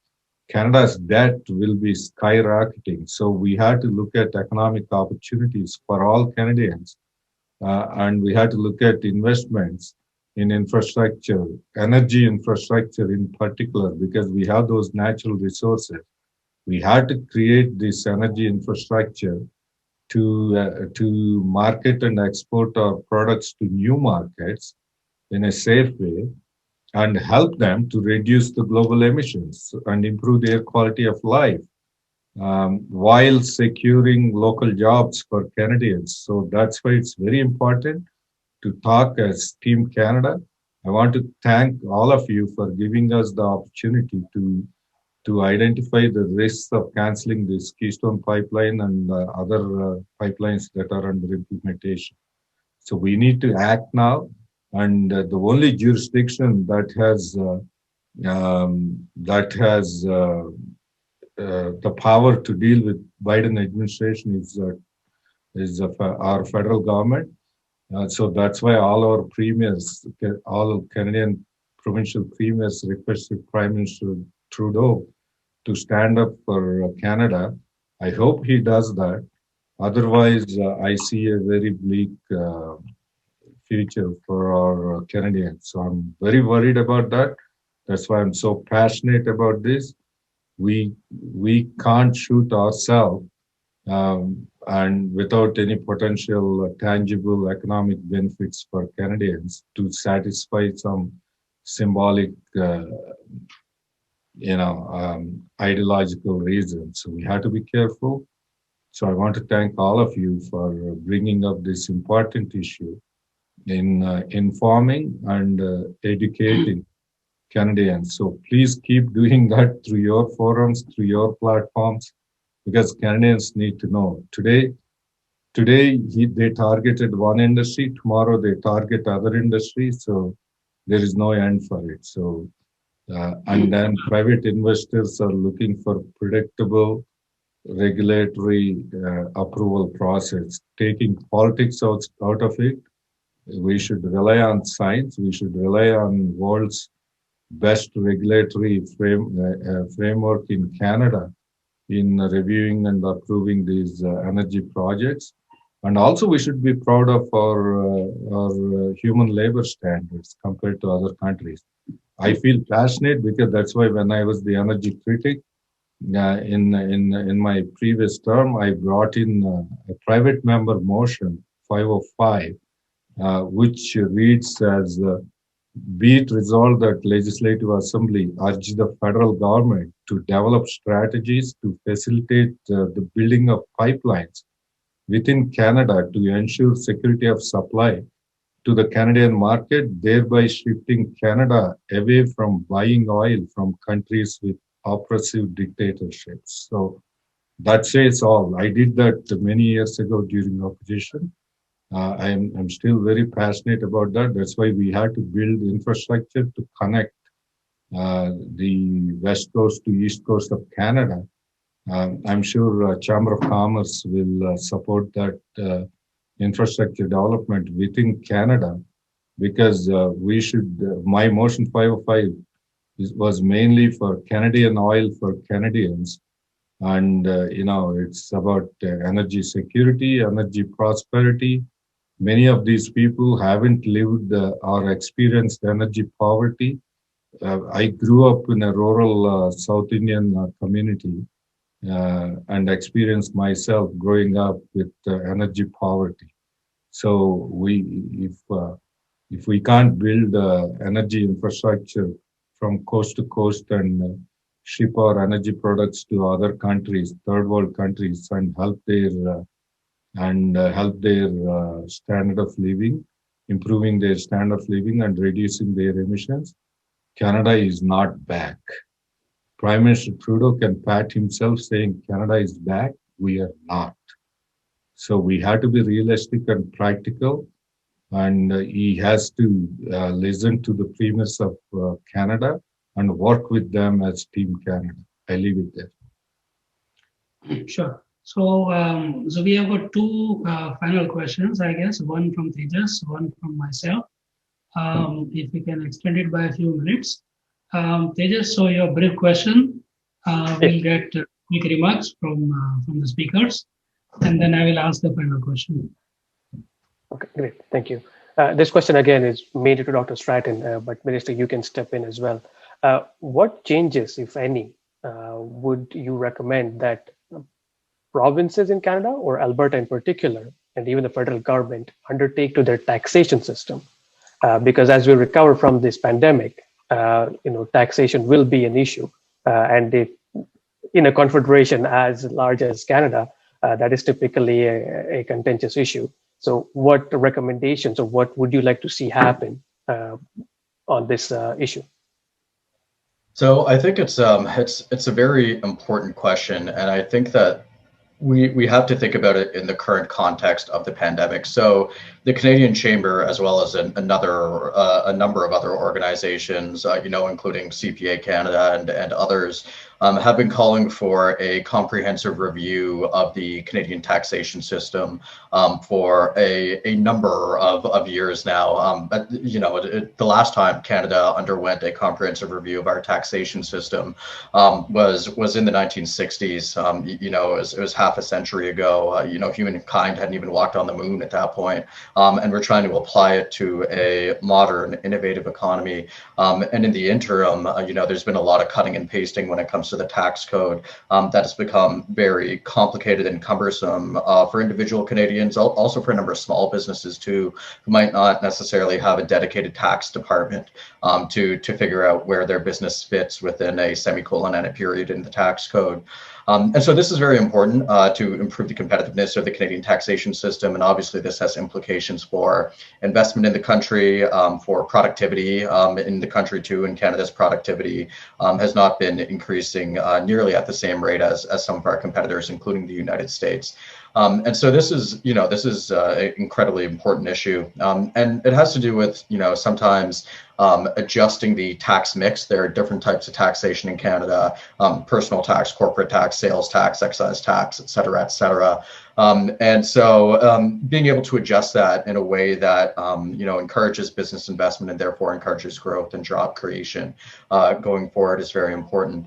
Canada's debt will be skyrocketing. So we had to look at economic opportunities for all Canadians. And we had to look at investments in infrastructure, energy infrastructure in particular, because we have those natural resources. We had to create this energy infrastructure to market and export our products to new markets in a safe way, and help them to reduce the global emissions and improve their quality of life, while securing local jobs for Canadians. So that's why it's very important to talk as Team Canada. I want to thank all of you for giving us the opportunity to identify the risks of canceling this Keystone pipeline and other pipelines that are under implementation. So we need to act now. And the only jurisdiction that has the power to deal with Biden administration is our federal government. So that's why all our premiers, all Canadian provincial premiers, requested Prime Minister Trudeau to stand up for Canada. I hope he does that. Otherwise, I see a very bleak future for our Canadians. So I'm very worried about that. That's why I'm so passionate about this. We can't shoot ourselves and without any potential tangible economic benefits for Canadians to satisfy some symbolic, ideological reasons. So we have to be careful. So I want to thank all of you for bringing up this important issue in informing and educating Canadians. So please keep doing that through your forums, through your platforms, because Canadians need to know. Today they targeted one industry, tomorrow they target other industries. So there is no end for it. So, and then private investors are looking for predictable regulatory approval process, taking politics out of it. We should rely on science. We should rely on world's best regulatory framework in Canada in reviewing and approving these energy projects. And also we should be proud of our human labor standards compared to other countries. I feel passionate because that's why when I was the energy critic, in my previous term, I brought in a private member motion 505, which reads as be it resolved that Legislative Assembly urge the federal government to develop strategies to facilitate the building of pipelines within Canada to ensure security of supply to the Canadian market, thereby shifting Canada away from buying oil from countries with oppressive dictatorships. So that says all. I did that many years ago during opposition. I'm still very passionate about that. That's why we had to build infrastructure to connect the west coast to east coast of Canada. I'm sure Chamber of Commerce will support that infrastructure development within Canada, because we should. My motion 505 was mainly for Canadian oil for Canadians, and it's about energy security, energy prosperity. Many of these people haven't lived or experienced energy poverty. I grew up in a rural South Indian community and experienced myself growing up with energy poverty. So if we can't build energy infrastructure from coast to coast and ship our energy products to other countries, third world countries, and help their standard of living, improving their standard of living and reducing their emissions, Canada is not back. Prime Minister Trudeau can pat himself saying Canada is back. We are not. So we have to be realistic and practical, and he has to listen to the premise of Canada and work with them as Team Canada. I leave it there. Sure. So we have got two final questions, I guess. One from Tejas, one from myself. If we can extend it by a few minutes. Tejas, so your brief question, we'll get quick remarks from the speakers, and then I will ask the final question. Okay, great. Thank you. This question again is made to Dr. Stratton, but Minister, you can step in as well. What changes, if any, would you recommend that provinces in Canada, or Alberta in particular, and even the federal government undertake to their taxation system? Because as we recover from this pandemic, taxation will be an issue, and in a confederation as large as Canada, that is typically a contentious issue. So what recommendations or what would you like to see happen on this issue? So I think it's a very important question, and I think that we have to think about it in the current context of the pandemic. So the Canadian Chamber, as well as a number of other organizations, including CPA Canada and others, have been calling for a comprehensive review of the Canadian taxation system for a number of years now. The last time Canada underwent a comprehensive review of our taxation system was in the 1960s. It was half a century ago. Humankind hadn't even walked on the moon at that point. And we're trying to apply it to a modern, innovative economy. And in the interim, there's been a lot of cutting and pasting when it comes to the tax code that has become very complicated and cumbersome for individual Canadians, also for a number of small businesses too, who might not necessarily have a dedicated tax department to figure out where their business fits within a semicolon and a period in the tax code. And so this is very important to improve the competitiveness of the Canadian taxation system. And obviously this has implications for investment in the country, for productivity in the country too. And Canada's productivity has not been increasing nearly at the same rate as some of our competitors, including the United States. And so this is, an incredibly important issue. And it has to do with, sometimes adjusting the tax mix. There are different types of taxation in Canada, personal tax, corporate tax, sales tax, excise tax, et cetera, et cetera. And so being able to adjust that in a way that, encourages business investment and therefore encourages growth and job creation going forward is very important.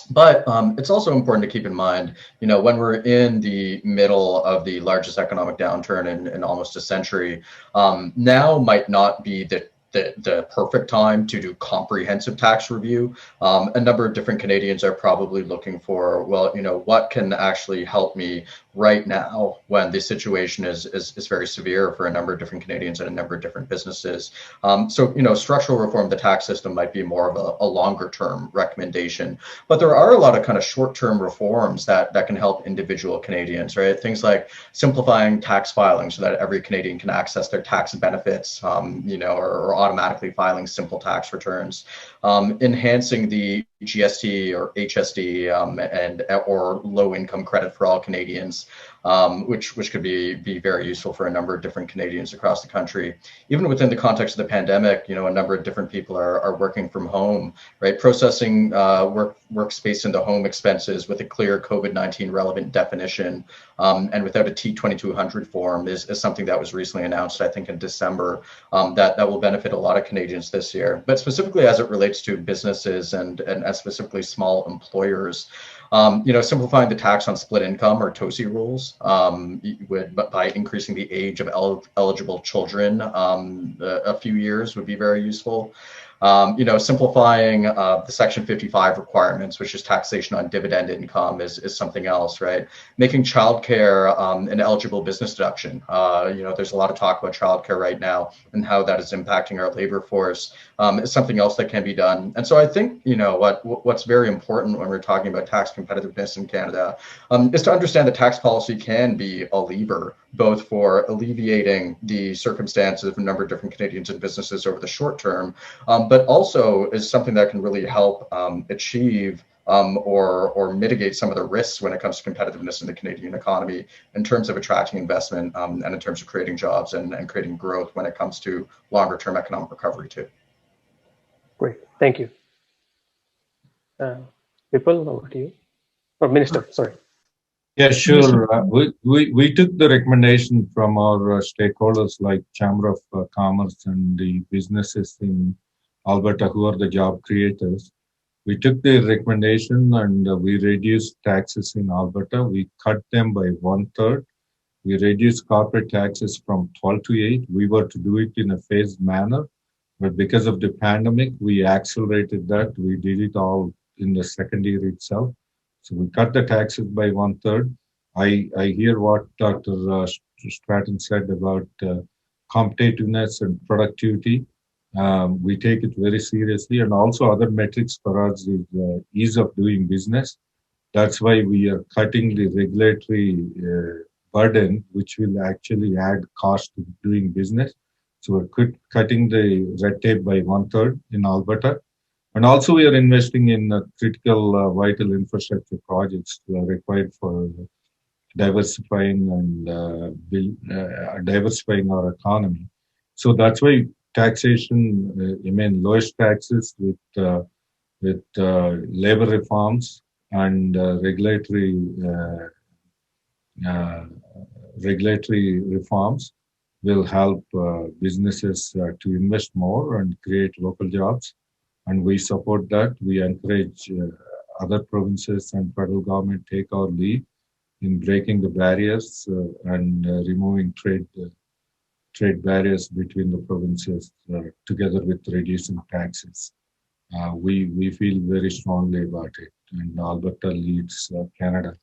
But it's also important to keep in mind, when we're in the middle of the largest economic downturn in almost a century, now might not be the perfect time to do comprehensive tax review. A number of different Canadians are probably looking for, well, what can actually help me right now when the situation is very severe for a number of different Canadians and a number of different businesses. So, structural reform of the tax system might be more of a longer term recommendation, but there are a lot of kind of short term reforms that can help individual Canadians, right? Things like simplifying tax filing so that every Canadian can access their tax benefits, or automatically filing simple tax returns, enhancing the GST or HST or low income credit for all Canadians, which could be very useful for a number of different Canadians across the country. Even within the context of the pandemic, a number of different people are working from home, right? Processing workspace into home expenses with a clear COVID-19 relevant definition and without a T2200 form is something that was recently announced, I think in December, that will benefit a lot of Canadians this year. But specifically as it relates to businesses and specifically small employers, simplifying the tax on split income or TOSI rules by increasing the age of eligible children a few years would be very useful. Simplifying the Section 55 requirements, which is taxation on dividend income, is something else, right? Making childcare an eligible business deduction. There's a lot of talk about childcare right now and how that is impacting our labor force. Is something else that can be done. And so I think, what's very important when we're talking about tax competitiveness in Canada is to understand that tax policy can be a lever, both for alleviating the circumstances of a number of different Canadians and businesses over the short term, but also is something that can really help achieve or mitigate some of the risks when it comes to competitiveness in the Canadian economy in terms of attracting investment and in terms of creating jobs and creating growth when it comes to longer term economic recovery too. Great, thank you. Vipul, over to you. Or Minister, sorry. Yeah, sure. We took the recommendation from our stakeholders like Chamber of Commerce and the businesses in Alberta who are the job creators. We took the recommendation and we reduced taxes in Alberta. We cut them by 1/3. We reduced corporate taxes from 12 to 8. We were to do it in a phased manner, but because of the pandemic, we accelerated that. We did it all in the second year itself. So we cut the taxes by 1/3. I hear what Dr. Stratton said about competitiveness and productivity. We take it very seriously, and also other metrics for us is ease of doing business. That's why we are cutting the regulatory burden, which will actually add cost to doing business. So we're cutting the red tape by 1/3 in Alberta. And also we are investing in critical vital infrastructure projects required for diversifying diversifying our economy. So that's why taxation, lowest taxes with labor reforms and regulatory reforms will help businesses to invest more and create local jobs. And we support that. We encourage other provinces and federal government take our lead in breaking the barriers and removing trade barriers between the provinces together with reducing taxes. We feel very strongly about it. and Alberta leads Canada.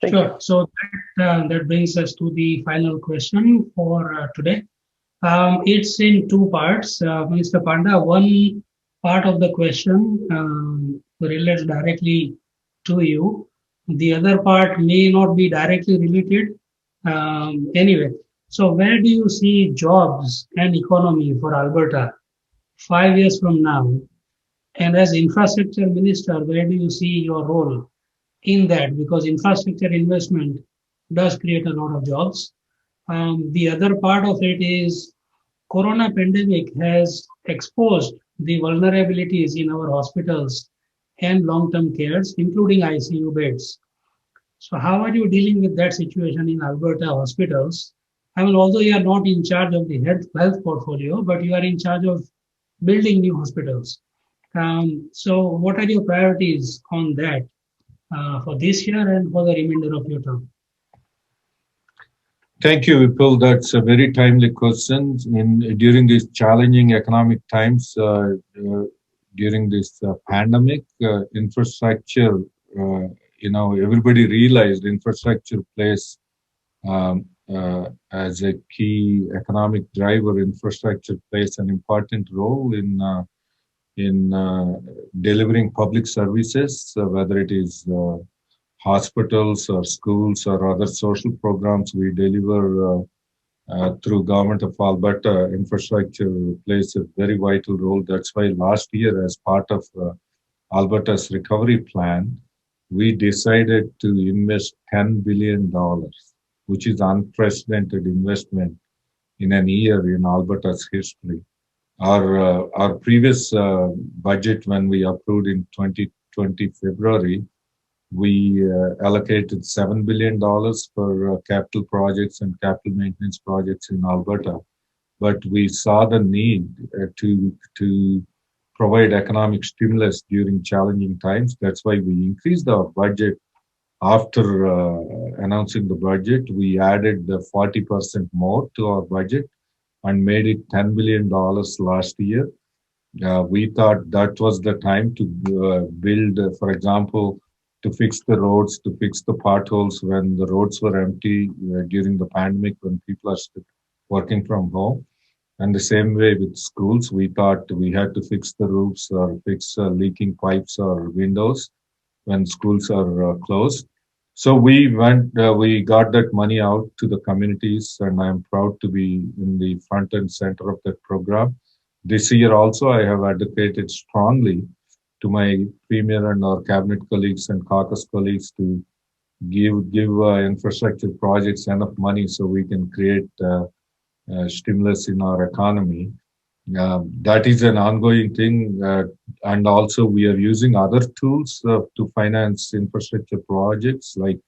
Thank you. Sure. So that brings us to the final question for today. It's in two parts, Mr. Panda. One part of the question relates directly to you. The other part may not be directly related. Anyway, so where do you see jobs and economy for Alberta 5 years from now? And as infrastructure minister, where do you see your role in that? Because infrastructure investment does create a lot of jobs. The other part of it is Corona pandemic has exposed the vulnerabilities in our hospitals and long-term cares, including ICU beds. So how are you dealing with that situation in Alberta hospitals? I mean, although you are not in charge of the health portfolio, but you are in charge of building new hospitals. So what are your priorities on that for this year and for the remainder of your term? Thank you, Vipul. That's a very timely question. During these challenging economic times, during this pandemic, infrastructure, everybody realized infrastructure plays as a key economic driver. Infrastructure plays an important role in delivering public services, whether it is hospitals or schools or other social programs we deliver through Government of Alberta. Infrastructure plays a very vital role. That's why last year, as part of Alberta's recovery plan, we decided to invest $10 billion, which is unprecedented investment in an year in Alberta's history. Our previous budget, when we approved in 2020 February, we allocated $7 billion for capital projects and capital maintenance projects in Alberta. But we saw the need to provide economic stimulus during challenging times. That's why we increased our budget. After announcing the budget, we added 40% more to our budget and made it $10 billion last year. We thought that was the time to build, for example, to fix the roads, to fix the potholes when the roads were empty during the pandemic, when people are still working from home. And the same way with schools, we thought we had to fix the roofs or fix leaking pipes or windows when schools are closed. So we got that money out to the communities, and I'm proud to be in the front and center of that program. This year also, I have advocated strongly to my premier and our cabinet colleagues and caucus colleagues to give infrastructure projects enough money so we can create stimulus in our economy. That is an ongoing thing, and also we are using other tools to finance infrastructure projects like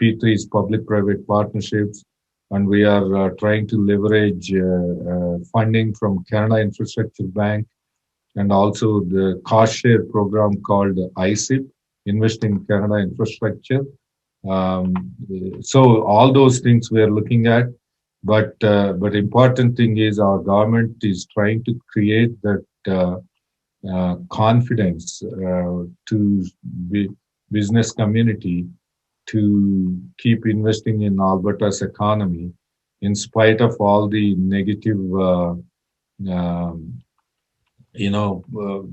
P3's public-private partnerships, and we are trying to leverage funding from Canada Infrastructure Bank, and also the cost share program called ICIP, Invest in Canada Infrastructure. So all those things we are looking at, but important thing is our government is trying to create that confidence to business community to keep investing in Alberta's economy in spite of all the negative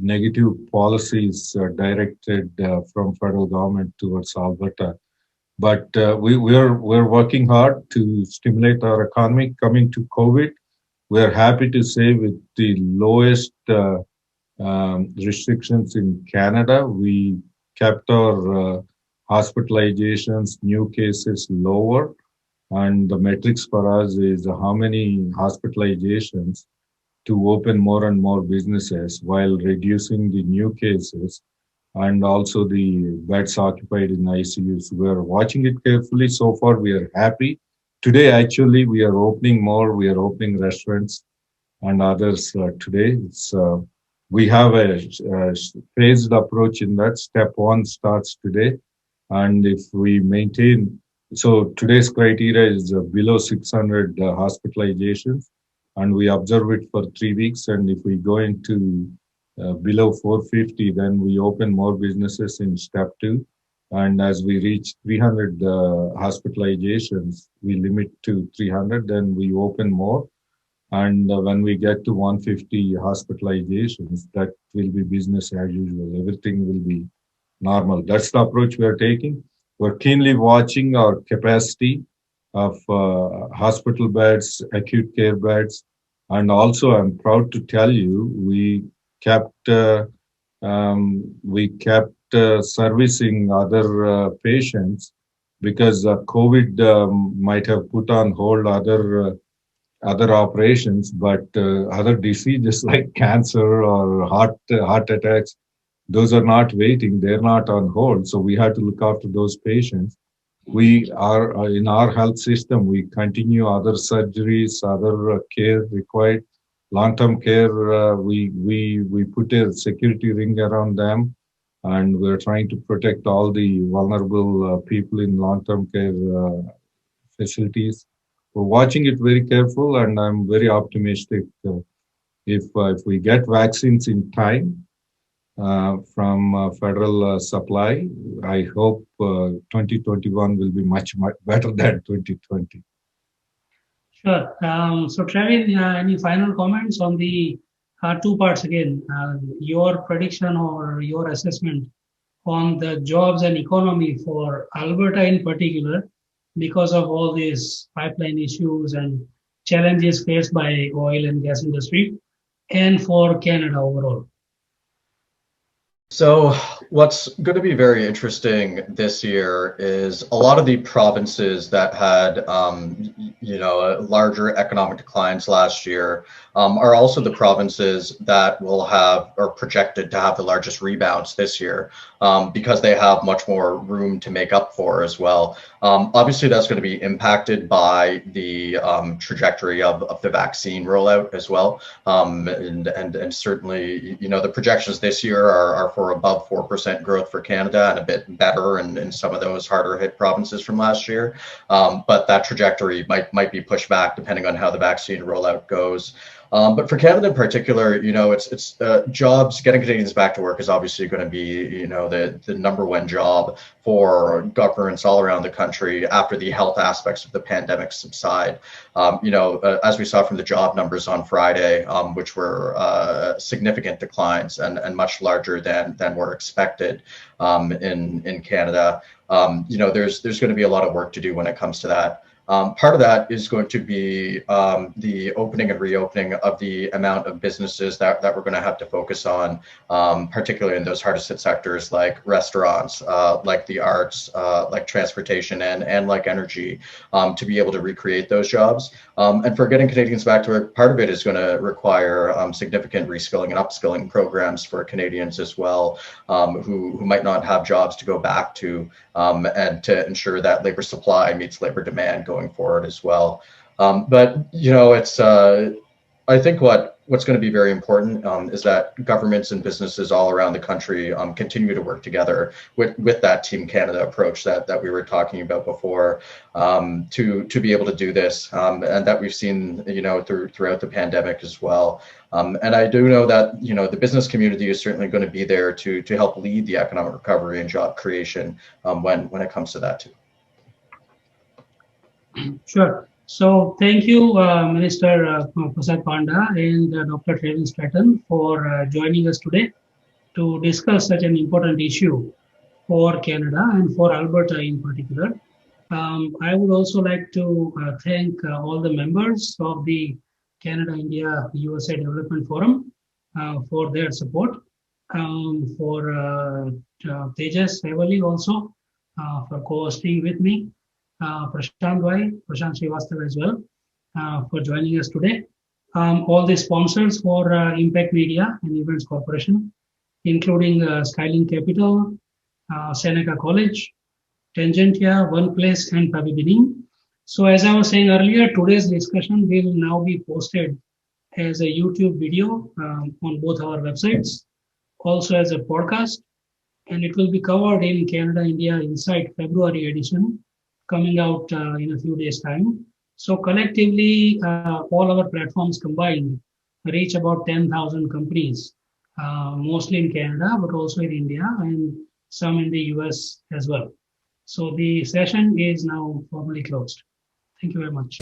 negative policies directed from federal government towards Alberta. But we're working hard to stimulate our economy. Coming to COVID, we're happy to say with the lowest restrictions in Canada, we kept our hospitalizations, new cases lower. And the metrics for us is how many hospitalizations to open more and more businesses while reducing the new cases and also the beds occupied in ICUs. We are watching it carefully. So far, we are happy. Today, actually, we are opening more. We are opening restaurants and others today. We have a phased approach in that. Step one starts today. And if we maintain, so today's criteria is below 600 hospitalizations, and we observe it for 3 weeks. And if we go into below 450, then we open more businesses in step 2. And as we reach 300 hospitalizations, we limit to 300, then we open more. And when we get to 150 hospitalizations, that will be business as usual. Everything will be normal. That's the approach we are taking. We're keenly watching our capacity of hospital beds, acute care beds. And also, I'm proud to tell you, we kept servicing other patients because COVID might have put on hold other operations, but other diseases like cancer or heart attacks, those are not waiting. They're not on hold. So we have to look after those patients. We are in our health system. We continue other surgeries, other care required, long-term care. We put a security ring around them, and we're trying to protect all the vulnerable people in long-term care facilities. We're watching it very careful, and I'm very optimistic. If we get vaccines in time from federal supply, I hope 2021 will be much better than 2020. Sure. So Trevin, any final comments on the 2 parts again? Your prediction or your assessment on the jobs and economy for Alberta in particular, because of all these pipeline issues and challenges faced by oil and gas industry, and for Canada overall. So what's going to be very interesting this year is a lot of the provinces that had, larger economic declines last year are also the provinces that will have, or projected to have, the largest rebounds this year because they have much more room to make up for as well. Obviously, that's going to be impacted by the trajectory of the vaccine rollout as well. And certainly, the projections this year are for above 4% growth for Canada and a bit better in some of those harder hit provinces from last year. But that trajectory might be pushed back depending on how the vaccine rollout goes. But for Canada in particular, it's jobs, getting Canadians back to work is obviously going to be, the number one job for governments all around the country after the health aspects of the pandemic subside. As we saw from the job numbers on Friday, which were significant declines and much larger than were expected in Canada. There's going to be a lot of work to do when it comes to that. Part of that is going to be the opening and reopening of the amount of businesses that we're going to have to focus on, particularly in those hardest hit sectors like restaurants, like the arts, like transportation, and like energy, to be able to recreate those jobs. And for getting Canadians back to work, part of it is going to require significant reskilling and upskilling programs for Canadians as well, who might not have jobs to go back to, and to ensure that labor supply meets labor demand going forward as well. But it's I think what's going to be very important is that governments and businesses all around the country continue to work together with that Team Canada approach that we were talking about before, to be able to do this, and that we've seen throughout the pandemic as well. And I do know that the business community is certainly going to be there to help lead the economic recovery and job creation when it comes to that too. Sure. So thank you, Minister Prasad Panda and Dr. Trevin Stratton for joining us today to discuss such an important issue for Canada and for Alberta in particular. I would also like to thank all the members of the Canada-India-USA Development Forum for their support, for Tejas Hevali also for co-hosting with me, Prashant Srivastava as well for joining us today. All the sponsors for Impact Media and Events Corporation, including Skylink Capital, Seneca College, Tangentia, One Place, and Pabibining. So as I was saying earlier, today's discussion will now be posted as a YouTube video on both our websites, also as a podcast, and it will be covered in Canada India Insight February edition, coming out in a few days' time. So collectively, all our platforms combined reach about 10,000 companies mostly in Canada, but also in India and some in the US as well. So the session is now formally closed. Thank you very much.